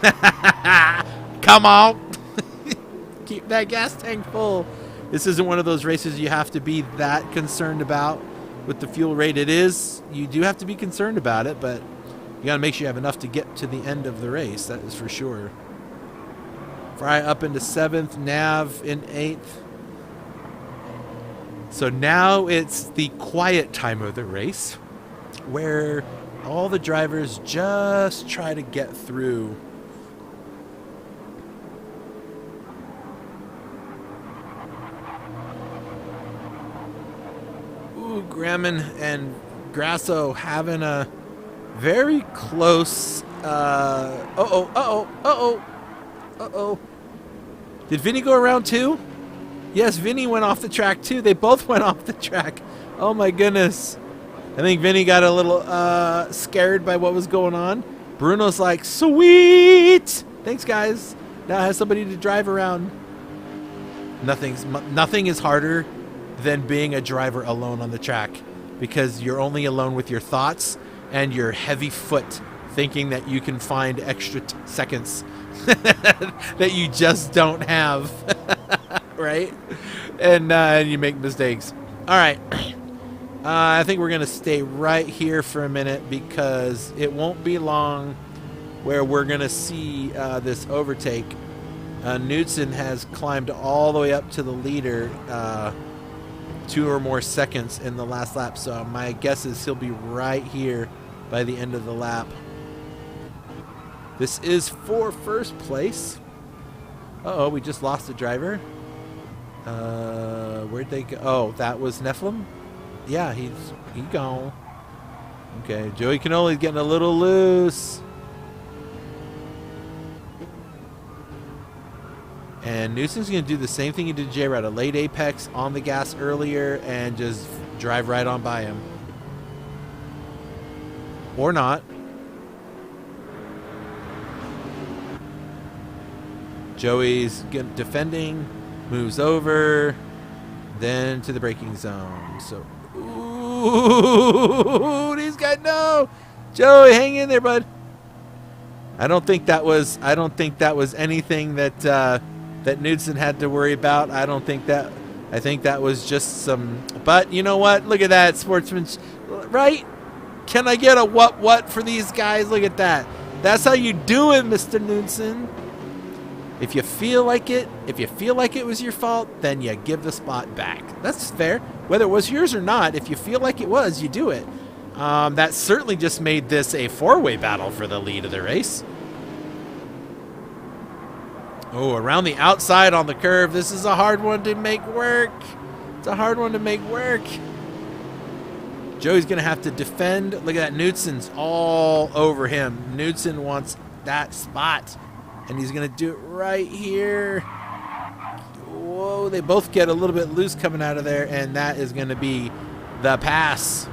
Come on. Keep that gas tank full. This isn't one of those races you have to be that concerned about with the fuel rate. It is. You do have to be concerned about it, but you got to make sure you have enough to get to the end of the race. That is for sure. Fry up into 7th. Nav in 8th. So now it's the quiet time of the race where all the drivers just try to get through. Ooh, Graham and Grasso having a very close. Did Vinny go around too? Yes, Vinny went off the track too. They both went off the track. Oh my goodness. I think Vinny got a little scared by what was going on. Bruno's like, sweet. Thanks, guys. Now I have somebody to drive around. Nothing is harder than being a driver alone on the track because you're only alone with your thoughts and your heavy foot thinking that you can find extra seconds that you just don't have. Right? And you make mistakes. All right. I think we're going to stay right here for a minute because it won't be long where we're going to see this overtake. Knudsen has climbed all the way up to the leader 2 or more seconds in the last lap. So my guess is he'll be right here by the end of the lap. This is for first place. Uh-oh, we just lost a driver. Where'd they go? Oh, that was Nephilim? Yeah, he gone. Okay, Joey Cannoli's getting a little loose. And Newsom's going to do the same thing he did to J-Rod. A late apex on the gas earlier and just drive right on by him. Or not. Joey's defending, moves over, then to the braking zone. So, ooh, these guys, no, Joey, hang in there, bud. I don't think that was anything that that Knudsen had to worry about. I think that was just some. But you know what? Look at that sportsmanship, right? Can I get a what for these guys? Look at that. That's how you do it, Mr. Knudsen. If you feel like it was your fault, then you give the spot back. That's fair. Whether it was yours or not, if you feel like it was, you do it. That certainly just made this a 4-way battle for the lead of the race. Oh, around the outside on the curve. This is a hard one to make work. It's a hard one to make work. Joey's going to have to defend. Look at that. Knudsen's all over him. Knudsen wants that spot. And he's going to do it right here. Whoa, they both get a little bit loose coming out of there, and that is going to be the pass.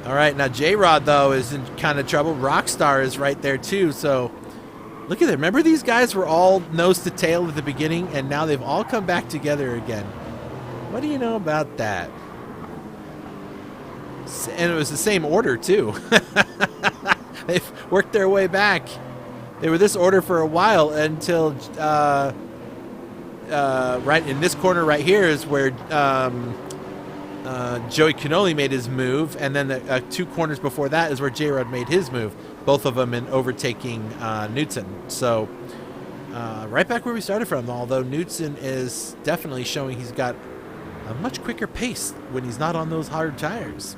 All right, now J-Rod, though, is in kind of trouble. Rockstar is right there, too. So look at it. Remember these guys were all nose to tail at the beginning, and now they've all come back together again. What do you know about that? And it was the same order, too. They've worked their way back. They were this order for a while until right in this corner right here is where Joey Cannoli made his move, and then the 2 corners before that is where J-Rod made his move, both of them in overtaking Knudsen. So right back where we started from, although Knudsen is definitely showing he's got a much quicker pace when he's not on those hard tires,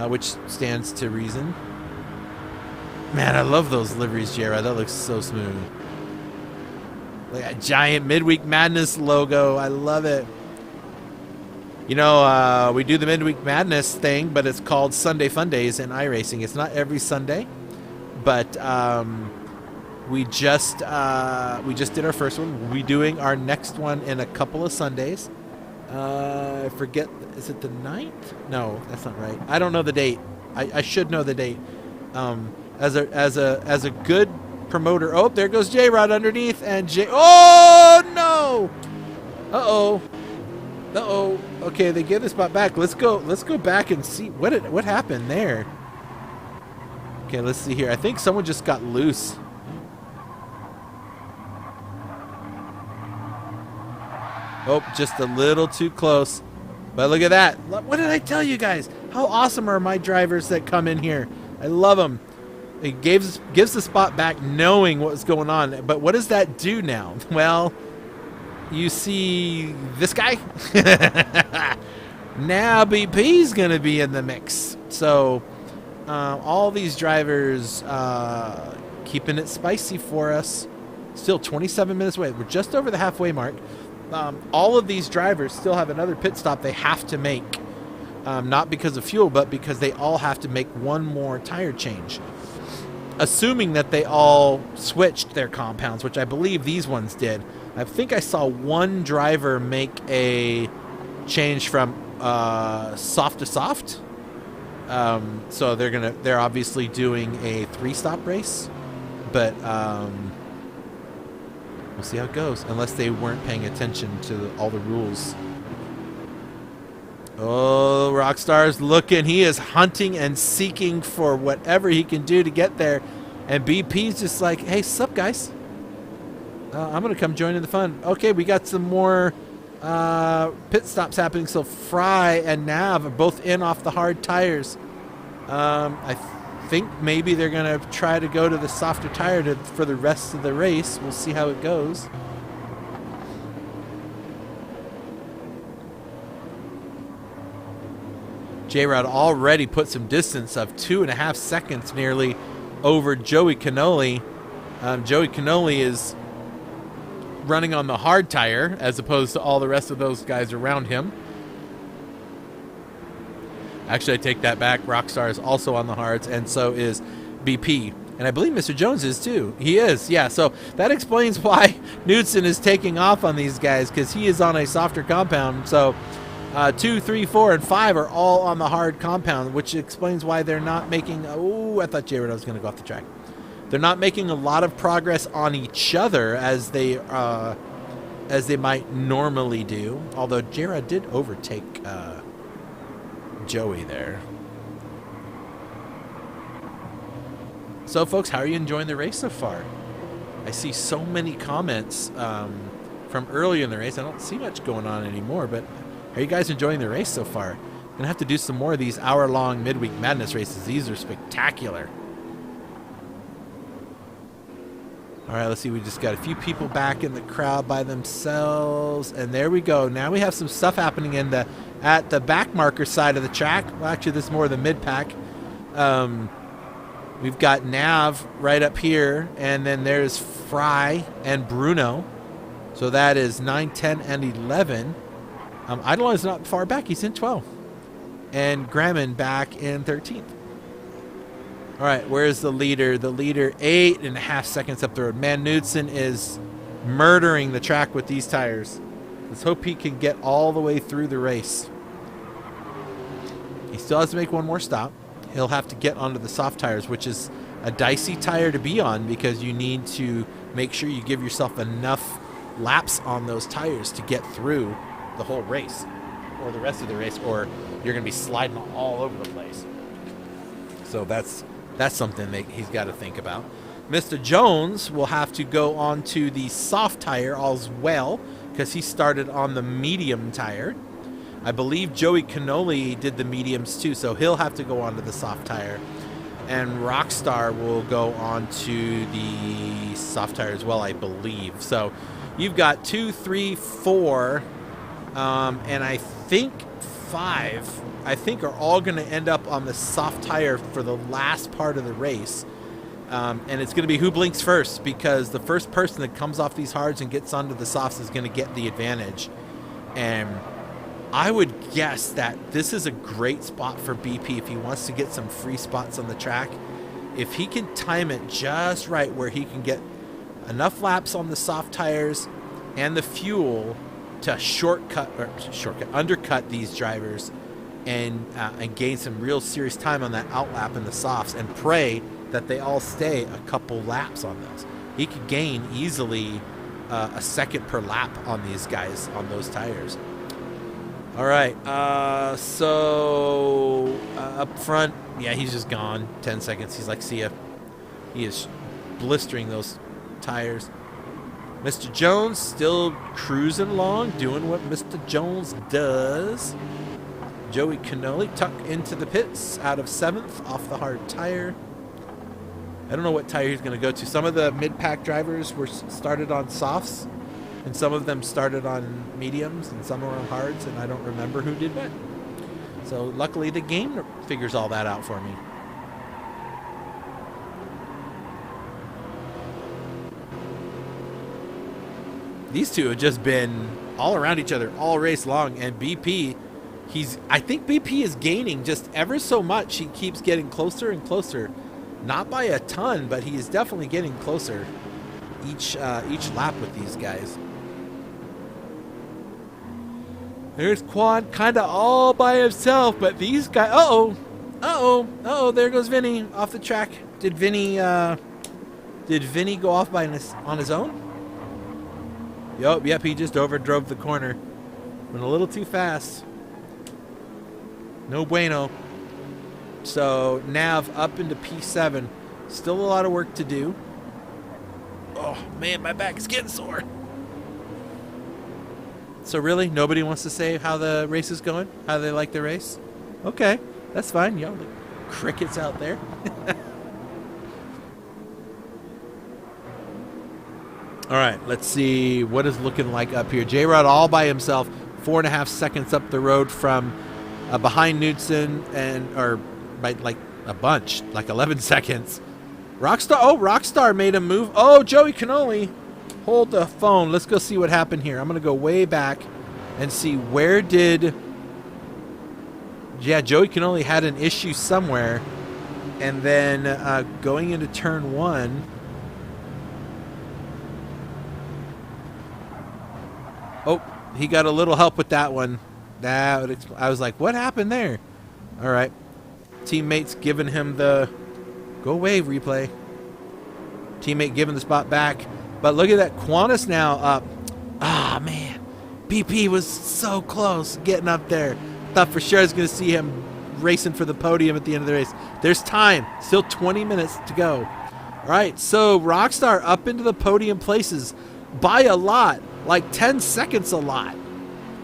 which stands to reason. Man, I love those liveries, J-Rod. That looks so smooth. Like a giant Midweek Madness logo. I love it. You know, we do the Midweek Madness thing, but it's called Sunday Fun Days in iRacing. It's not every Sunday, but we just did our first one. We'll be doing our next one in a couple of Sundays. I forget. Is it the 9th? No, that's not right. I don't know the date. I should know the date. As a good promoter. Oh, there goes J-Rod underneath, and oh no! Uh-oh. Okay, they give the spot back. Let's go back and see what happened there. Okay, let's see here. I think someone just got loose. Oh, just a little too close. But look at that. What did I tell you guys? How awesome are my drivers that come in here? I love them. It gives the spot back knowing what was going on. But what does that do now? Well, you see this guy? Now BP's going to be in the mix. So all these drivers keeping it spicy for us. Still 27 minutes away. We're just over the halfway mark. All of these drivers still have another pit stop they have to make. Not because of fuel, but because they all have to make one more tire change. Assuming that they all switched their compounds, which I believe these ones did. I think I saw one driver make a change from soft to soft. So they're obviously doing a 3-stop race, but we'll see how it goes. Unless they weren't paying attention to all the rules. Oh, Rockstar's looking. He is hunting and seeking for whatever he can do to get there. And BP's just like, hey, sup, guys? I'm going to come join in the fun. Okay, we got some more pit stops happening. So Fry and Nav are both in off the hard tires. I think maybe they're going to try to go to the softer tire for the rest of the race. We'll see how it goes. J-Rod already put some distance of 2.5 seconds nearly over Joey Cannoli. Joey Cannoli is running on the hard tire as opposed to all the rest of those guys around him. Actually, I take that back. Rockstar is also on the hards, and so is BP. And I believe Mr. Jones is too. He is, yeah. So that explains why Knudsen is taking off on these guys, because he is on a softer compound. So 2, 3, 4, and 5 are all on the hard compound, which explains why they're not making... Oh, I thought J-Rod was going to go off the track. They're not making a lot of progress on each other as they might normally do. Although J-Rod did overtake Joey there. So, folks, how are you enjoying the race so far? I see so many comments from earlier in the race. I don't see much going on anymore, but... Are you guys enjoying the race so far? I'm going to have to do some more of these hour-long Midweek Madness races. These are spectacular. All right, let's see. We just got a few people back in the crowd by themselves. And there we go. Now we have some stuff happening at the back marker side of the track. Well, actually, this is more the mid-pack. We've got Nav right up here. And then there's Fry and Bruno. So that is 9, 10, and 11. Eidolon is not far back. He's in 12th. And Graham back in 13th. All right, where's the leader? The leader, 8.5 seconds up the road. Man, Knudsen is murdering the track with these tires. Let's hope he can get all the way through the race. He still has to make one more stop. He'll have to get onto the soft tires, which is a dicey tire to be on because you need to make sure you give yourself enough laps on those tires to get through the whole race or the rest of the race, or you're going to be sliding all over the place. So that's something that he's got to think about. Mr. Jones will have to go on to the soft tire as well because he started on the medium tire. I believe Joey Cannoli did the mediums too, so he'll have to go onto the soft tire. And Rockstar will go on to the soft tire as well, I believe. So you've got 2, 3, 4, and I think 5, I think are all going to end up on the soft tire for the last part of the race. And it's going to be who blinks first, because the first person that comes off these hards and gets onto the softs is going to get the advantage. And I would guess that this is a great spot for BP if he wants to get some free spots on the track. If he can time it just right where he can get enough laps on the soft tires and the fuel to undercut these drivers and gain some real serious time on that outlap in the softs, and pray that they all stay a couple laps on those. He could gain easily a second per lap on these guys on those tires. All right, so up front, yeah, he's just gone. 10 seconds. He's like, see ya. He is blistering those tires. Mr. Jones still cruising along, doing what Mr. Jones does. Joey Cannoli tucked into the pits out of 7th off the hard tire. I don't know what tire he's going to go to. Some of the mid-pack drivers were started on softs, and some of them started on mediums, and some are on hards, and I don't remember who did what. So luckily the game figures all that out for me. These two have just been all around each other all race long, and BP, I think BP is gaining just ever so much. He keeps getting closer and closer. Not by a ton, but he is definitely getting closer each lap with these guys. There's Quan kind of all by himself, but these guys... Uh-oh, there goes Vinny off the track. Did Vinny go off on his own? Yep, he just overdrove the corner. Went a little too fast. No bueno. So Nav up into P7. Still a lot of work to do. Oh, man, my back is getting sore. So really, nobody wants to say how the race is going? How they like the race? Okay, that's fine. Y'all like crickets out there. All right, let's see what is looking like up here. J-Rod all by himself, 4.5 seconds up the road from behind Knudsen, or by like a bunch, like 11 seconds. Rockstar made a move. Oh, Joey Cannoli. Hold the phone. Let's go see what happened here. I'm going to go way back and see where did... Yeah, Joey Cannoli had an issue somewhere. And then going into turn 1... Oh, he got a little help with that one. I was like, what happened there? All right. Teammates giving him the... Go away, replay. Teammate giving the spot back. But look at that. Qantas now up. Ah, man. BP was so close getting up there. Thought for sure I was going to see him racing for the podium at the end of the race. There's time. Still 20 minutes to go. All right, so Rockstar up into the podium places by a lot. Like 10 seconds a lot.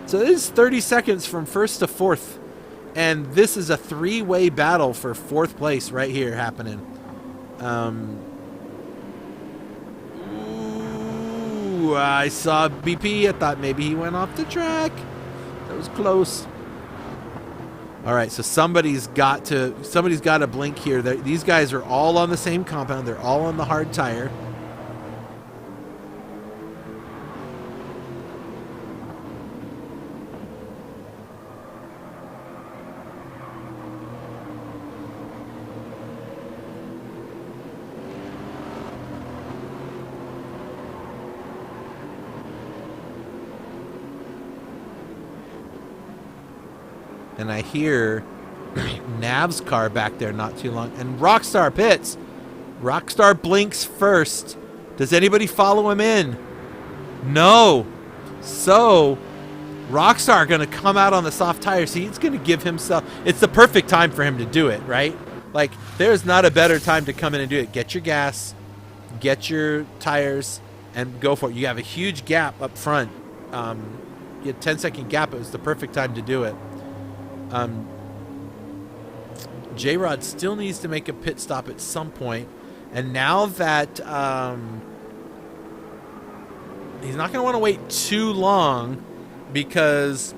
So this is 30 seconds from 1st to 4th. And this is a 3-way battle for 4th place right here happening. Ooh, I saw BP. I thought maybe he went off the track. That was close. All right, so somebody's got to blink here. These guys are all on the same compound. They're all on the hard tire. And I hear Nav's car back there not too long. And Rockstar pits. Rockstar blinks first. Does anybody follow him in? No. So, Rockstar going to come out on the soft tire. See, it's going to give himself... It's the perfect time for him to do it, right? Like, there's not a better time to come in and do it. Get your gas. Get your tires. And go for it. You have a huge gap up front. get 10-second gap, it was the perfect time to do it. J-Rod still needs to make a pit stop at some point. And now that he's not going to want to wait too long, because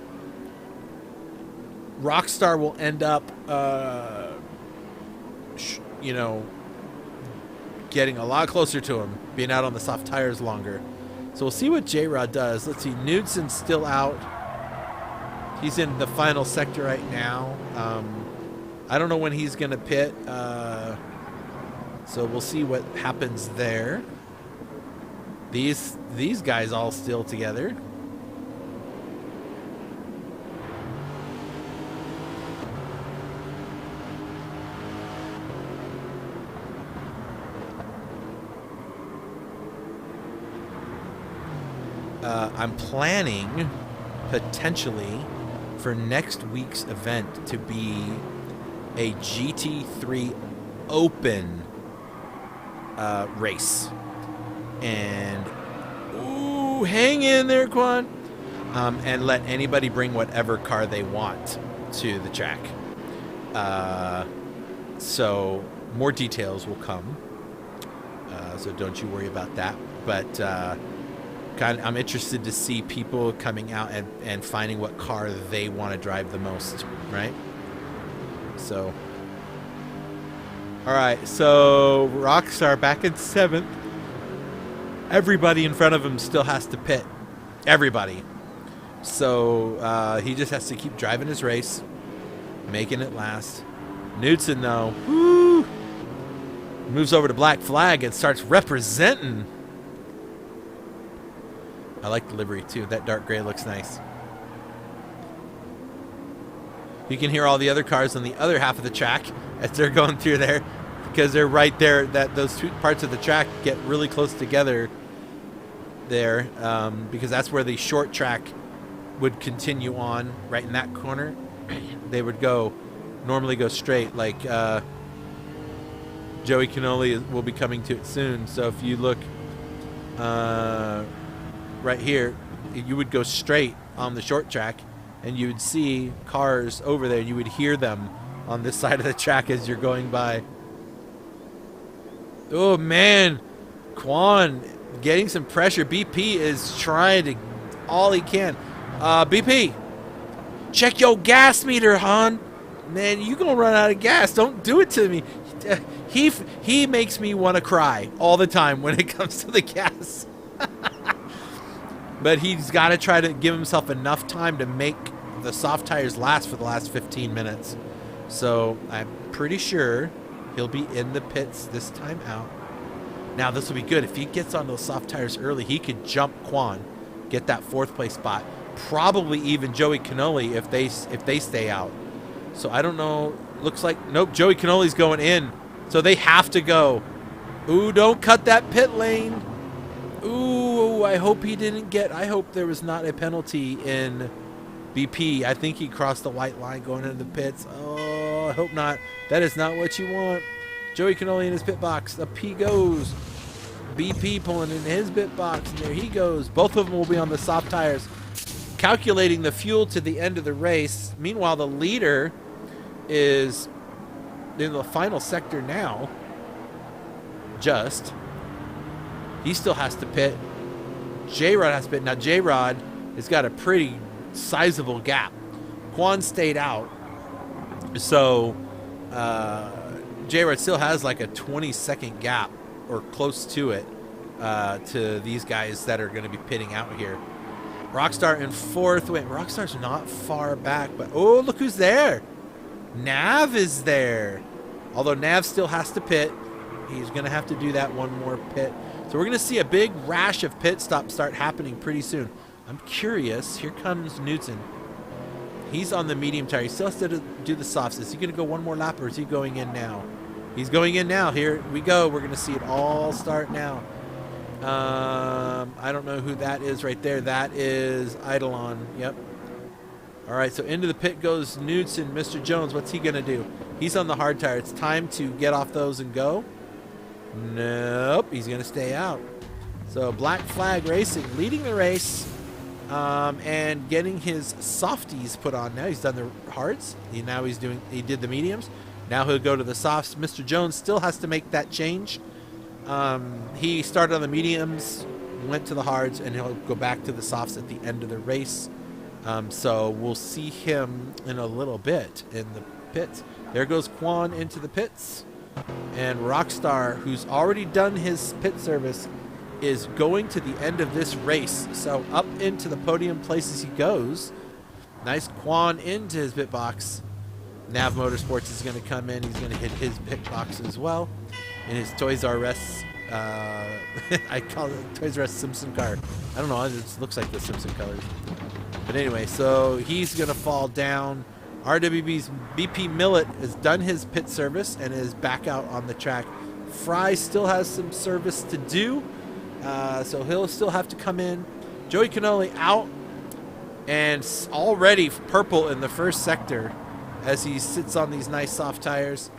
Rockstar will end up, getting a lot closer to him, being out on the soft tires longer. So we'll see what J-Rod does. Let's see, Knudsen's still out. He's in the final sector right now. I don't know when he's going to pit, so we'll see what happens there. These guys all still together. I'm planning potentially for next week's event to be a GT3 Open race. And ooh, hang in there, Quan. And let anybody bring whatever car they want to the track. So more details will come. So don't you worry about that. But I'm interested to see people coming out and finding what car they want to drive the most, right? So, all right. So Rockstar back in 7th. Everybody in front of him still has to pit. Everybody. So he just has to keep driving his race, making it last. Knudsen, though, woo, moves over to Black Flag and starts representing. I like the livery, too. That dark gray looks nice. You can hear all the other cars on the other half of the track as they're going through there, because they're right there. Those two parts of the track get really close together there, because that's where the short track would continue on, right in that corner. They would normally go straight, like Joey Cannoli will be coming to it soon. So if you look right here, you would go straight on the short track, and you would see cars over there. You would hear them on this side of the track as you're going by. Oh, man. Quan getting some pressure. BP is trying to all he can. BP, check your gas meter, hon. Man, you gonna run out of gas. Don't do it to me. He makes me want to cry all the time when it comes to the gas. But he's got to try to give himself enough time to make the soft tires last for the last 15 minutes. So I'm pretty sure he'll be in the pits this time out. Now, this will be good. If he gets on those soft tires early, he could jump Quan, get that 4th place spot. Probably even Joey Cannoli if they stay out. So I don't know. Looks like, nope, Joey Cannoli's going in. So they have to go. Ooh, don't cut that pit lane. Ooh, I hope he didn't I hope there was not a penalty in BP. I think he crossed the white line going into the pits. Oh, I hope not. That is not what you want. Joey Cannoli in his pit box. Up he goes. BP pulling in his pit box, and there he goes. Both of them will be on the soft tires, calculating the fuel to the end of the race. Meanwhile, the leader is in the final sector now. He still has to pit. J-Rod has to pit. Now, J-Rod has got a pretty sizable gap. Quan stayed out. So, J-Rod still has like a 20-second gap or close to it to these guys that are going to be pitting out here. Rockstar in 4th. Wait, Rockstar's not far back, but oh, look who's there. Nav is there. Although Nav still has to pit. He's going to have to do that one more pit. So we're going to see a big rash of pit stops start happening pretty soon. I'm curious. Here comes Knudsen. He's on the medium tire. He still has to do the softs. Is he going to go one more lap, or is he going in now? He's going in now. Here we go. We're going to see it all start now. I don't know who that is right there. That is Eidolon. Yep. All right, so into the pit goes Knudsen. Mr. Jones, what's he going to do? He's on the hard tire. It's time to get off those and go. Nope, he's going to stay out. So Black Flag Racing leading the race. and getting his softies put on now. He's done the hards. He did the mediums. Now he'll go to the softs. Mr. Jones still has to make that change. He started on the mediums, went to the hards, and he'll go back to the softs at the end of the race. So we'll see him in a little bit in the pits. There goes Quan into the pits. And Rockstar, who's already done his pit service, is going to the end of this race. So up into the podium places he goes. Nice Quan into his pit box. Nav Motorsports is going to come in. He's going to hit his pit box as well. In his Toys R Us, I call it Toys R Us Simpson car. I don't know, it just looks like the Simpson colors. But anyway, so he's going to fall down. RWB's BP Millet has done his pit service and is back out on the track. Fry still has some service to do, so he'll still have to come in. Joey Canoli out and already purple in the first sector as he sits on these nice soft tires.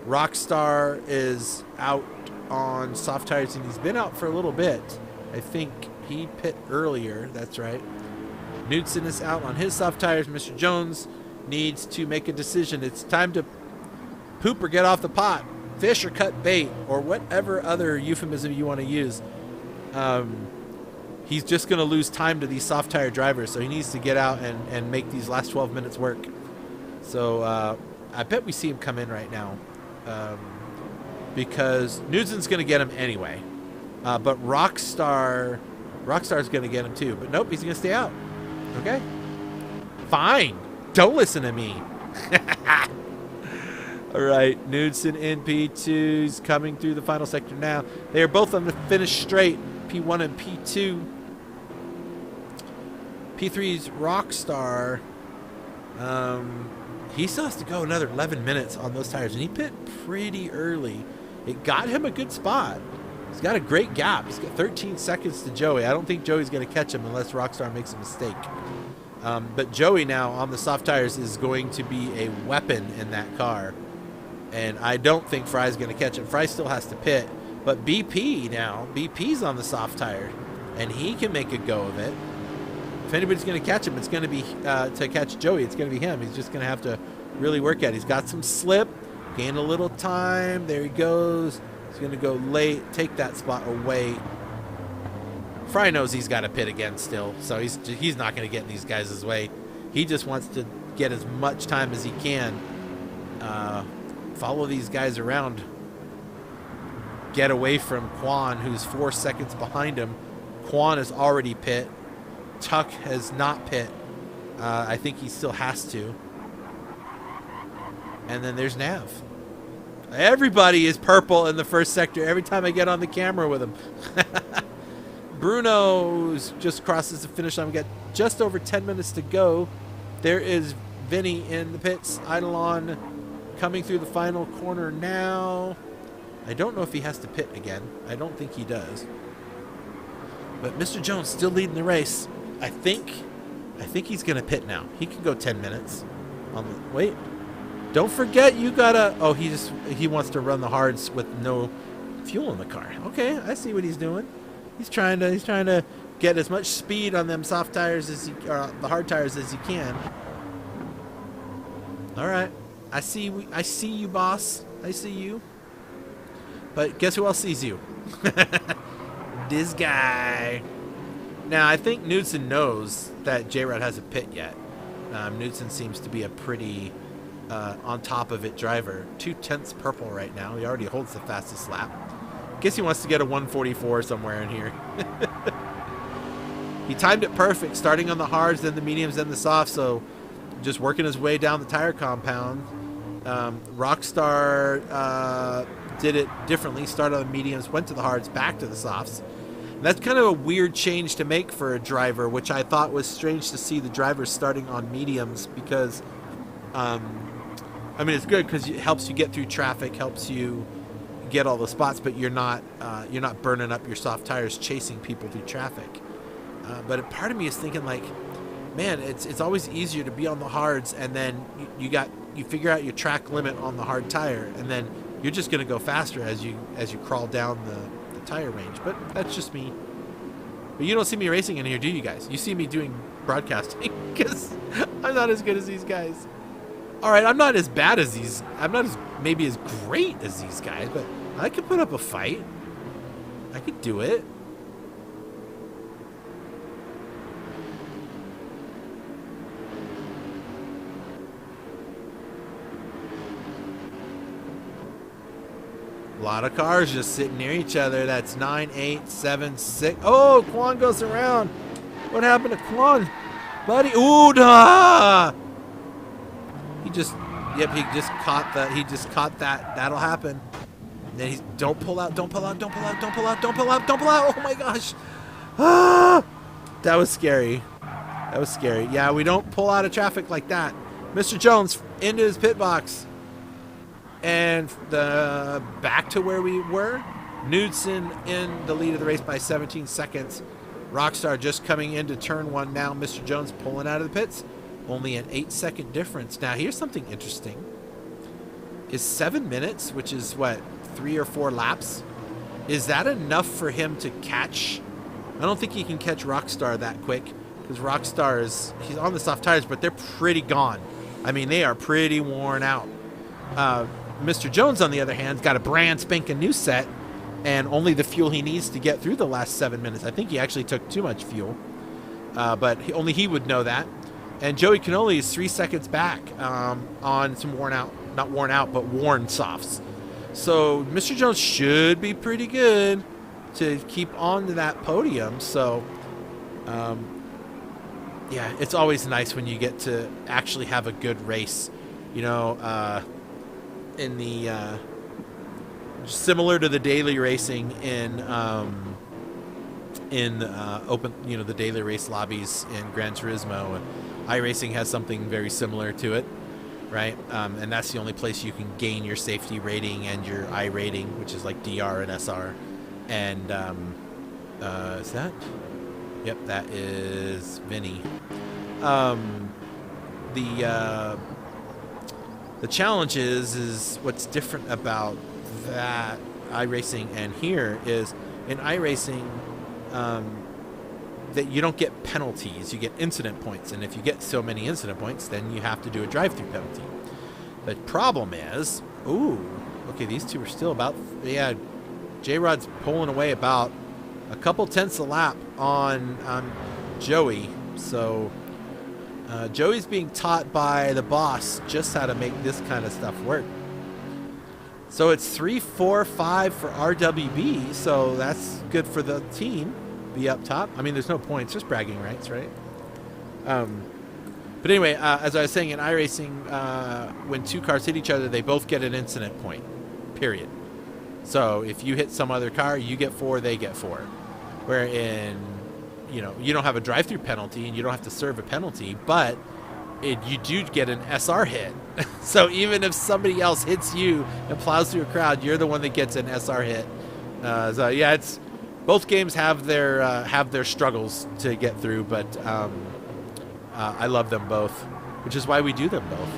Rockstar is out on soft tires, and he's been out for a little bit. I think he pit earlier. That's right. Knudsen is out on his soft tires. Mr. Jones needs to make a decision. It's time to poop or get off the pot, fish or cut bait, or whatever other euphemism you want to use. He's just going to lose time to these soft tire drivers, so he needs to get out and make these last 12 minutes work. So I bet we see him come in right now. Because Knudsen's going to get him anyway. But Rockstar's going to get him too. But nope, he's going to stay out. Okay? Fine. Don't listen to me. All right, Knudsen in P2's coming through the final sector now. They are both on the finish straight, P1 and P2. P3's Rockstar. He still has to go another 11 minutes on those tires, and he pit pretty early. It got him a good spot. He's got a great gap. He's got 13 seconds to Joey. I don't think Joey's going to catch him unless Rockstar makes a mistake. But Joey now on the soft tires is going to be a weapon in that car. And I don't think Fry's going to catch him. Fry still has to pit. But BP's on the soft tire, and he can make a go of it. If anybody's going to catch him, it's going to be to catch Joey. It's going to be him. He's just going to have to really work at it. He's got some slip, gain a little time. There he goes. He's going to go late, take that spot away. Fry knows he's got to pit again still, so he's not going to get in these guys' way. He just wants to get as much time as he can. Follow these guys around. Get away from Quan, who's 4 seconds behind him. Quan is already pit. Tuck has not pit. I think he still has to. And then there's Nav. Everybody is purple in the first sector every time I get on the camera with him. Bruno's just crosses the finish line. We got just over 10 minutes to go. There is Vinny in the pits. Eidolon coming through the final corner now. I don't know if he has to pit again. I don't think he does. But Mr. Jones still leading the race. I think he's going to pit now. He can go 10 minutes. Wait. Don't forget you got to... Oh, he wants to run the hards with no fuel in the car. Okay, I see what he's doing. He's trying to get as much speed on them soft tires or the hard tires as he can. All right. I see you, boss. I see you. But guess who else sees you? This guy. Now, I think Knudsen knows that J-Rod hasn't pit yet. Knudsen seems to be a pretty on top of it driver. 2/10 purple right now. He already holds the fastest lap. Guess he wants to get a 144 somewhere in here. He timed it perfect, starting on the hards, then the mediums, then the softs, so just working his way down the tire compound. Rockstar did it differently, started on the mediums, went to the hards, back to the softs. And that's kind of a weird change to make for a driver, which I thought was strange to see the drivers starting on mediums because, I mean, it's good because it helps you get through traffic, helps you get all the spots, but you're not burning up your soft tires chasing people through traffic. But a part of me is thinking like, man, it's always easier to be on the hards, and then you figure out your track limit on the hard tire, and then you're just going to go faster as you crawl down the tire range. But that's just me. But you don't see me racing in here, do you guys? You see me doing broadcasting because I'm not as good as these guys. All right, I'm not as bad as these. I'm not as maybe as great as these guys, but I could put up a fight. I could do it. A lot of cars just sitting near each other. That's 9, 8, 7, 6. Oh, Quan goes around. What happened to Quan? Buddy. Ooh, nah. He just caught that. That'll happen. And then he's, don't pull out. Oh my gosh. Ah, that was scary. Yeah, we don't pull out of traffic like that. Mr. Jones into his pit box. And back to where we were. Knudsen in the lead of the race by 17 seconds. Rockstar just coming into turn 1 now. Mr. Jones pulling out of the pits. Only an 8-second difference. Now, here's something interesting. Is 7 minutes, which is, what, 3 or 4 laps? Is that enough for him to catch? I don't think he can catch Rockstar that quick. Because Rockstar he's on the soft tires, but they're pretty gone. I mean, they are pretty worn out. Mr. Jones, on the other hand, got a brand spanking new set and only the fuel he needs to get through the last 7 minutes. I think he actually took too much fuel, but only he would know that. And Joey Cannoli is 3 seconds back on some worn softs. So Mr. Jones should be pretty good to keep on to that podium. So, yeah, it's always nice when you get to actually have a good race, you know, in the similar to the daily racing in open, you know, the daily race lobbies in Gran Turismo, and iRacing has something very similar to it, right? And that's the only place you can gain your safety rating and your I rating, which is like DR and SR. And is that? Yep, that is Vinny. The challenge is what's different about that iRacing and here is in iRacing that you don't get penalties, you get incident points, and if you get so many incident points, then you have to do a drive-through penalty. The problem is, okay, these two are still about, yeah, J-Rod's pulling away about a couple tenths a lap on Joey, so Joey's being taught by the boss just how to make this kind of stuff work. So it's 3, 4, 5 for RWB, so that's good for the team. Be up top. I mean, there's no points, just bragging rights, right? But anyway, as I was saying, in iRacing, when two cars hit each other, they both get an incident point, period. So if you hit some other car, you get 4, they get 4. Where in, you know, you don't have a drive-through penalty and you don't have to serve a penalty, but you do get an SR hit. So even if somebody else hits you and plows through a crowd, you're the one that gets an SR hit. So yeah, it's both games have their struggles to get through, but I love them both, which is why we do them both.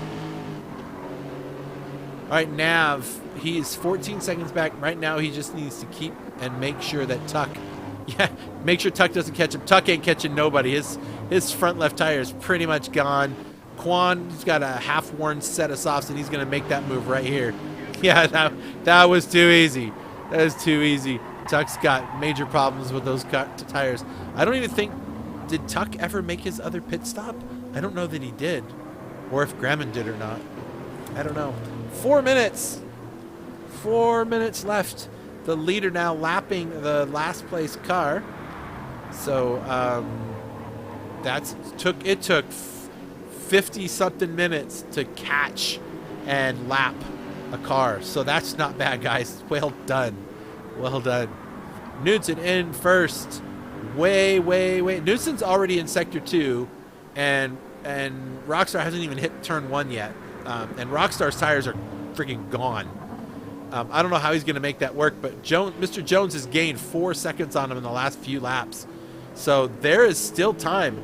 All right, Nav, he's 14 seconds back. Right now, he just needs to keep and make sure that Tuck, make sure Tuck doesn't catch him. Tuck ain't catching nobody. His front left tire is pretty much gone. Quan's got a half-worn set of softs, and he's going to make that move right here. Yeah, that was too easy. That was too easy. Tuck's got major problems with those tires. I don't even think, did Tuck ever make his other pit stop? I don't know that he did, or if Graham did or not. I don't know. 4 minutes. 4 minutes left. The leader now lapping the last place car. So it took 50-something minutes to catch and lap a car. So that's not bad, guys. Well done. Well done. Knudsen in first. Way. Knudsen's already in Sector 2, and Rockstar hasn't even hit Turn 1 yet. And Rockstar's tires are freaking gone. I don't know how he's going to make that work, but Mr. Jones has gained 4 seconds on him in the last few laps. So there is still time.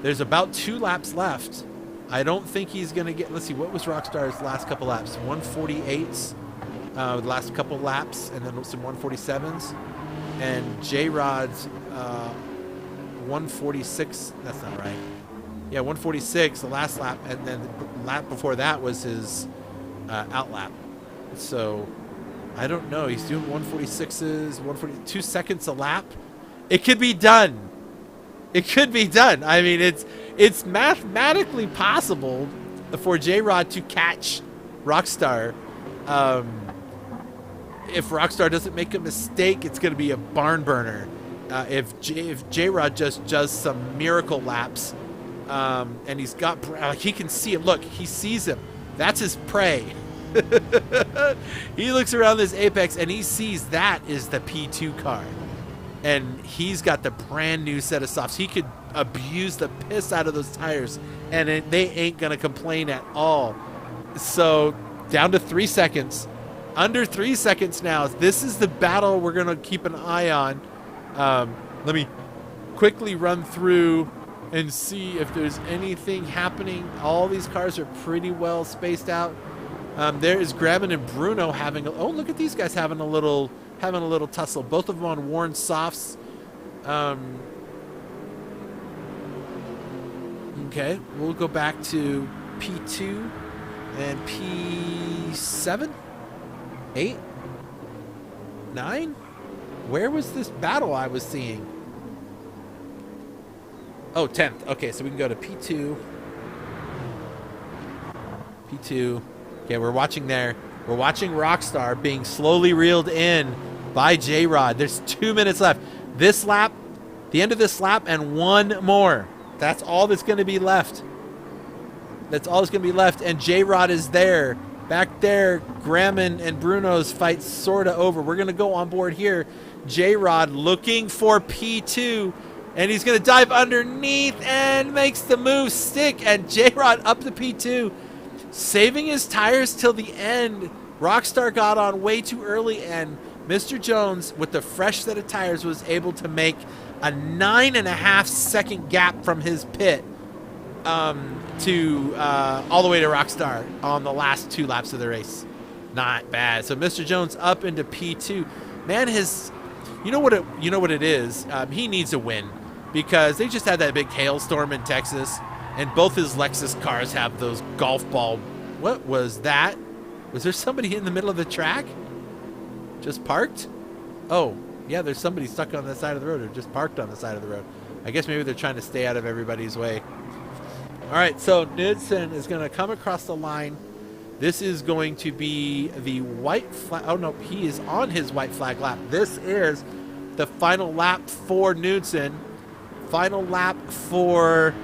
There's about 2 laps left. I don't think he's going to get... Let's see, what was Rockstar's last couple laps? 148s, the last couple laps, and then some 147s. And J-Rod's 146. That's not right. Yeah, 146 the last lap, and then the lap before that was his out lap. So I don't know. He's doing 146s, 142 seconds a lap. It could be done. It could be done. I mean, it's mathematically possible for J-Rod to catch Rockstar. If Rockstar doesn't make a mistake, it's going to be a barn burner. If J-Rod just does some miracle laps, and he's got, he can see him. Look, he sees him. That's his prey. He looks around this apex and he sees that is the P2 car. And he's got the brand new set of softs. He could abuse the piss out of those tires, and they ain't going to complain at all. So down to 3 seconds. Under 3 seconds now. This is the battle we're going to keep an eye on. Let me quickly run through and see if there's anything happening. All these cars are pretty well spaced out. There is Graham and Bruno having oh, look at these guys having a little tussle. Both of them on worn softs. Okay, we'll go back to P2 and P7, 8, 9. Where was this battle I was seeing? Oh, 10th. Okay, so we can go to P2. P2. Okay, we're watching there. We're watching Rockstar being slowly reeled in by J-Rod. There's 2 minutes left. This lap, the end of this lap, and one more. That's all that's going to be left. That's all that's going to be left. And J-Rod is there. Back there, Graham and Bruno's fight's sort of over. We're going to go on board here. J-Rod looking for P2. And he's going to dive underneath and makes the move stick. And J-Rod up to P2. Saving his tires till the end. Rockstar got on way too early, and Mr. Jones, with the fresh set of tires, was able to make a 9.5 second gap from his pit to all the way to Rockstar on the last 2 laps of the race. Not bad. So Mr. Jones up into P2. Man, you know what it is. He needs a win because they just had that big hailstorm in Texas. And both his Lexus cars have those golf ball. What was that? Was there somebody in the middle of the track? Just parked? Oh, yeah, there's somebody stuck on the side of the road or just parked on the side of the road. I guess maybe they're trying to stay out of everybody's way. All right, so Knudsen is going to come across the line. This is going to be the white flag. Oh, no, he is on his white flag lap. This is the final lap for Knudsen. Final lap for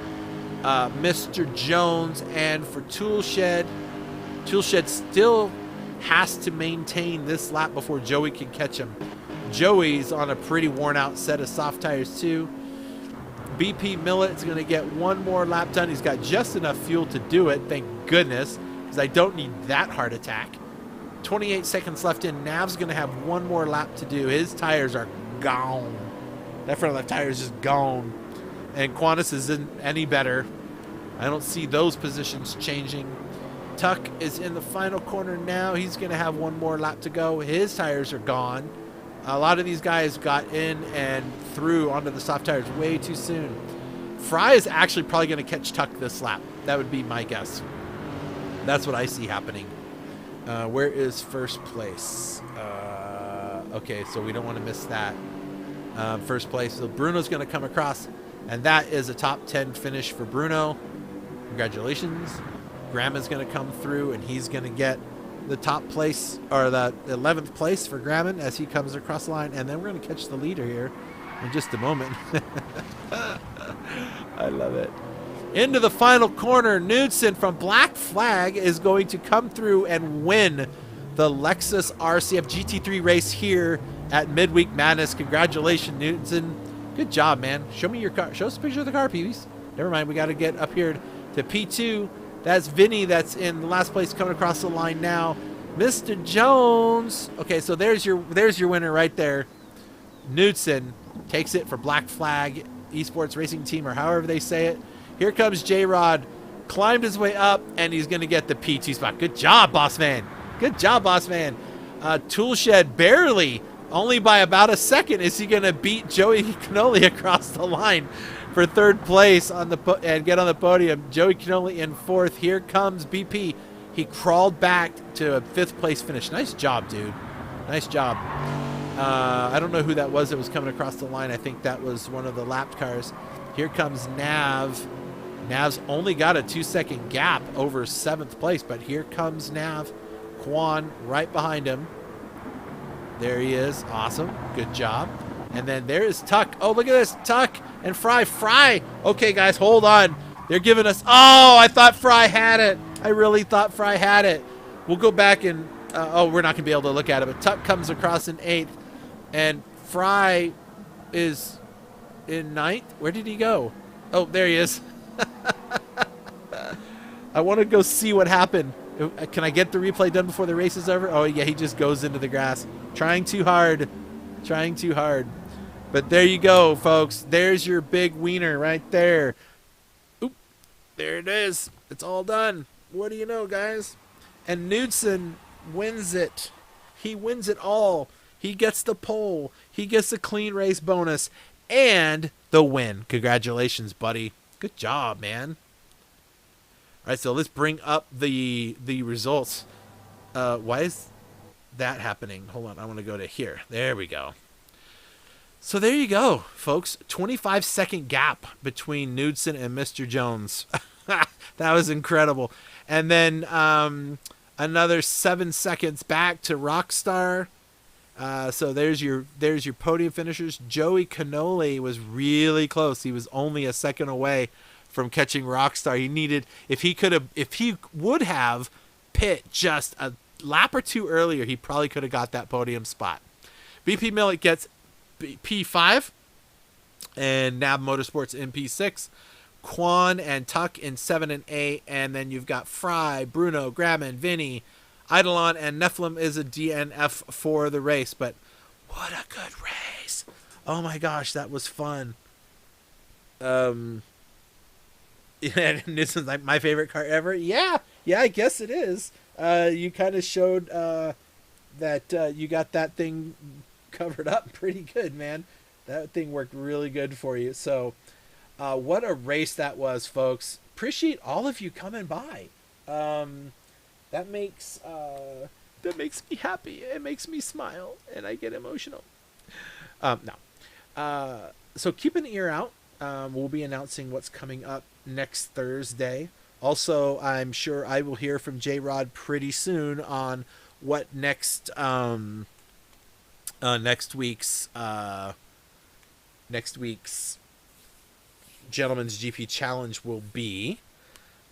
Mr. Jones, and for Toolshed. Toolshed still has to maintain this lap before Joey can catch him. Joey's on a pretty worn out set of soft tires too. BP Millet's going to get one more lap done. He's got just enough fuel to do it, thank goodness, because I don't need that heart attack. 28 seconds left in. Nav's going to have one more lap to do. His tires are gone. That front left tire is just gone. And Qantas isn't any better. I don't see those positions changing. Tuck is in the final corner now. He's going to have one more lap to go. His tires are gone. A lot of these guys got in and through onto the soft tires way too soon. Fry is actually probably going to catch Tuck this lap. That would be my guess. That's what I see happening. Where is first place? Okay, so we don't want to miss that. First place. So Bruno's going to come across. And that is a top 10 finish for Bruno. Congratulations. Graham is going to come through, and he's going to get the top place, or the 11th place for Graham as he comes across the line. And then we're going to catch the leader here in just a moment. I love it. Into the final corner, Knudsen from Black Flag is going to come through and win the Lexus RCF GT3 race here at Midweek Madness. Congratulations, Knudsen. Good job, man. Show me your car. Show us a picture of the car, Peewees. Never mind. We got to get up here to P2. That's Vinny that's in the last place coming across the line now. Mr. Jones. Okay, so there's your winner right there. Knudsen takes it for Black Flag Esports Racing Team, or however they say it. Here comes J-Rod. Climbed his way up, and he's going to get the P2 spot. Good job, boss man. Good job, boss man. Toolshed barely Only by about a second is he going to beat Joey Cannoli across the line for third place on the and get on the podium. Joey Cannoli in fourth. Here comes BP. He crawled back to a fifth place finish. Nice job, dude. Nice job. I don't know who that was coming across the line. I think that was one of the lapped cars. Here comes Nav. Nav's only got a 2-second gap over seventh place, but here comes Nav. Quan right behind him. There he is. Awesome. Good job. And then there is Tuck. Oh, look at this. Tuck and Fry. Fry. Okay, guys, hold on. They're giving us... Oh, I thought Fry had it. I really thought Fry had it. We'll go back and... oh, we're not going to be able to look at it, but Tuck comes across in eighth. And Fry is in ninth. Where did he go? Oh, there he is. I want to go see what happened. Can I get the replay done before the race is over? Oh, yeah, he just goes into the grass. Trying too hard. Trying too hard. But there you go, folks. There's your big wiener right there. Oop. There it is. It's all done. What do you know, guys? And Knudsen wins it. He wins it all. He gets the pole. He gets the clean race bonus. And the win. Congratulations, buddy. Good job, man. All right, so let's bring up the results. Why is that happening? Hold on, I want to go to here. There we go. So there you go, folks. 25-second gap between Knudsen and Mr. Jones. That was incredible. And then another 7 seconds back to Rockstar. So there's your podium finishers. Joey Cannoli was really close. He was only a second away from catching Rockstar. He needed, if he would have pit just a lap or two earlier, he probably could have got that podium spot. BP Millet gets P5 and Nav Motorsports in P6. Quan and Tuck in 7 and 8, and then you've got Fry, Bruno, Grabman, Vinny, Eidolon, and Nephilim is a DNF for the race. But what a good race! Oh my gosh, that was fun. Yeah, this is like my favorite car ever. Yeah, I guess it is. You kind of showed that you got that thing covered up pretty good, man. That thing worked really good for you. So, what a race that was, folks. Appreciate all of you coming by. That makes me happy. It makes me smile, and I get emotional. So keep an ear out. We'll be announcing what's coming up next Thursday. Also, I'm sure I will hear from J-Rod pretty soon on what next week's Gentleman's GP Challenge will be.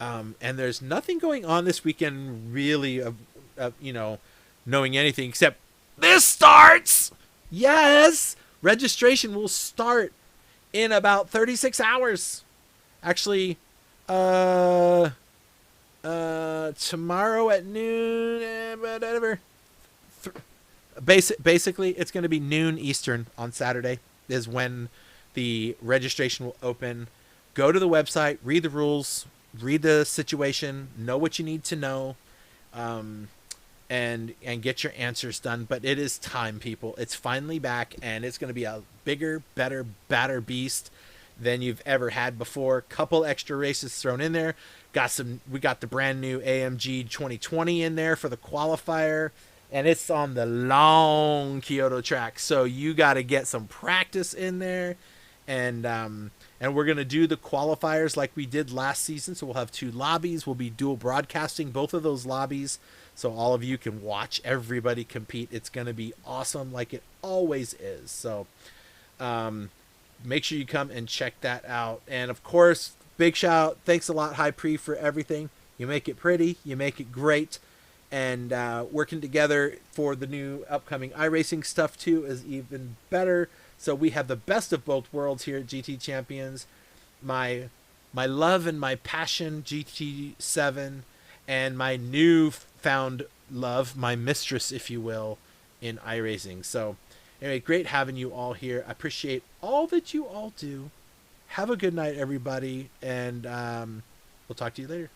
And there's nothing going on this weekend really of knowing anything except this starts. Yes, registration will start in about 36 hours. Actually, tomorrow at noon, whatever. Basically, it's going to be noon Eastern on Saturday is when the registration will open. Go to the website, read the rules, read the situation, know what you need to know, and get your answers done. But it is time, people. It's finally back, and it's going to be a bigger, better, badder beast than you've ever had before. Couple extra races thrown in there. We got the brand new AMG 2020 in there for the qualifier, and it's on the long Kyoto track, so you got to get some practice in there. And we're going to do the qualifiers like we did last season. So we'll have 2 lobbies. We'll be dual broadcasting both of those lobbies, so all of you can watch everybody compete. It's going to be awesome like it always is. So make sure you come and check that out. And, of course, big shout out. Thanks a lot, HyPrix, for everything. You make it pretty. You make it great. And working together for the new upcoming iRacing stuff, too, is even better. So we have the best of both worlds here at GT Champions. My love and my passion, GT7, and my newfound love, my mistress, if you will, in iRacing. So anyway, great having you all here. I appreciate all that you all do. Have a good night, everybody, and we'll talk to you later.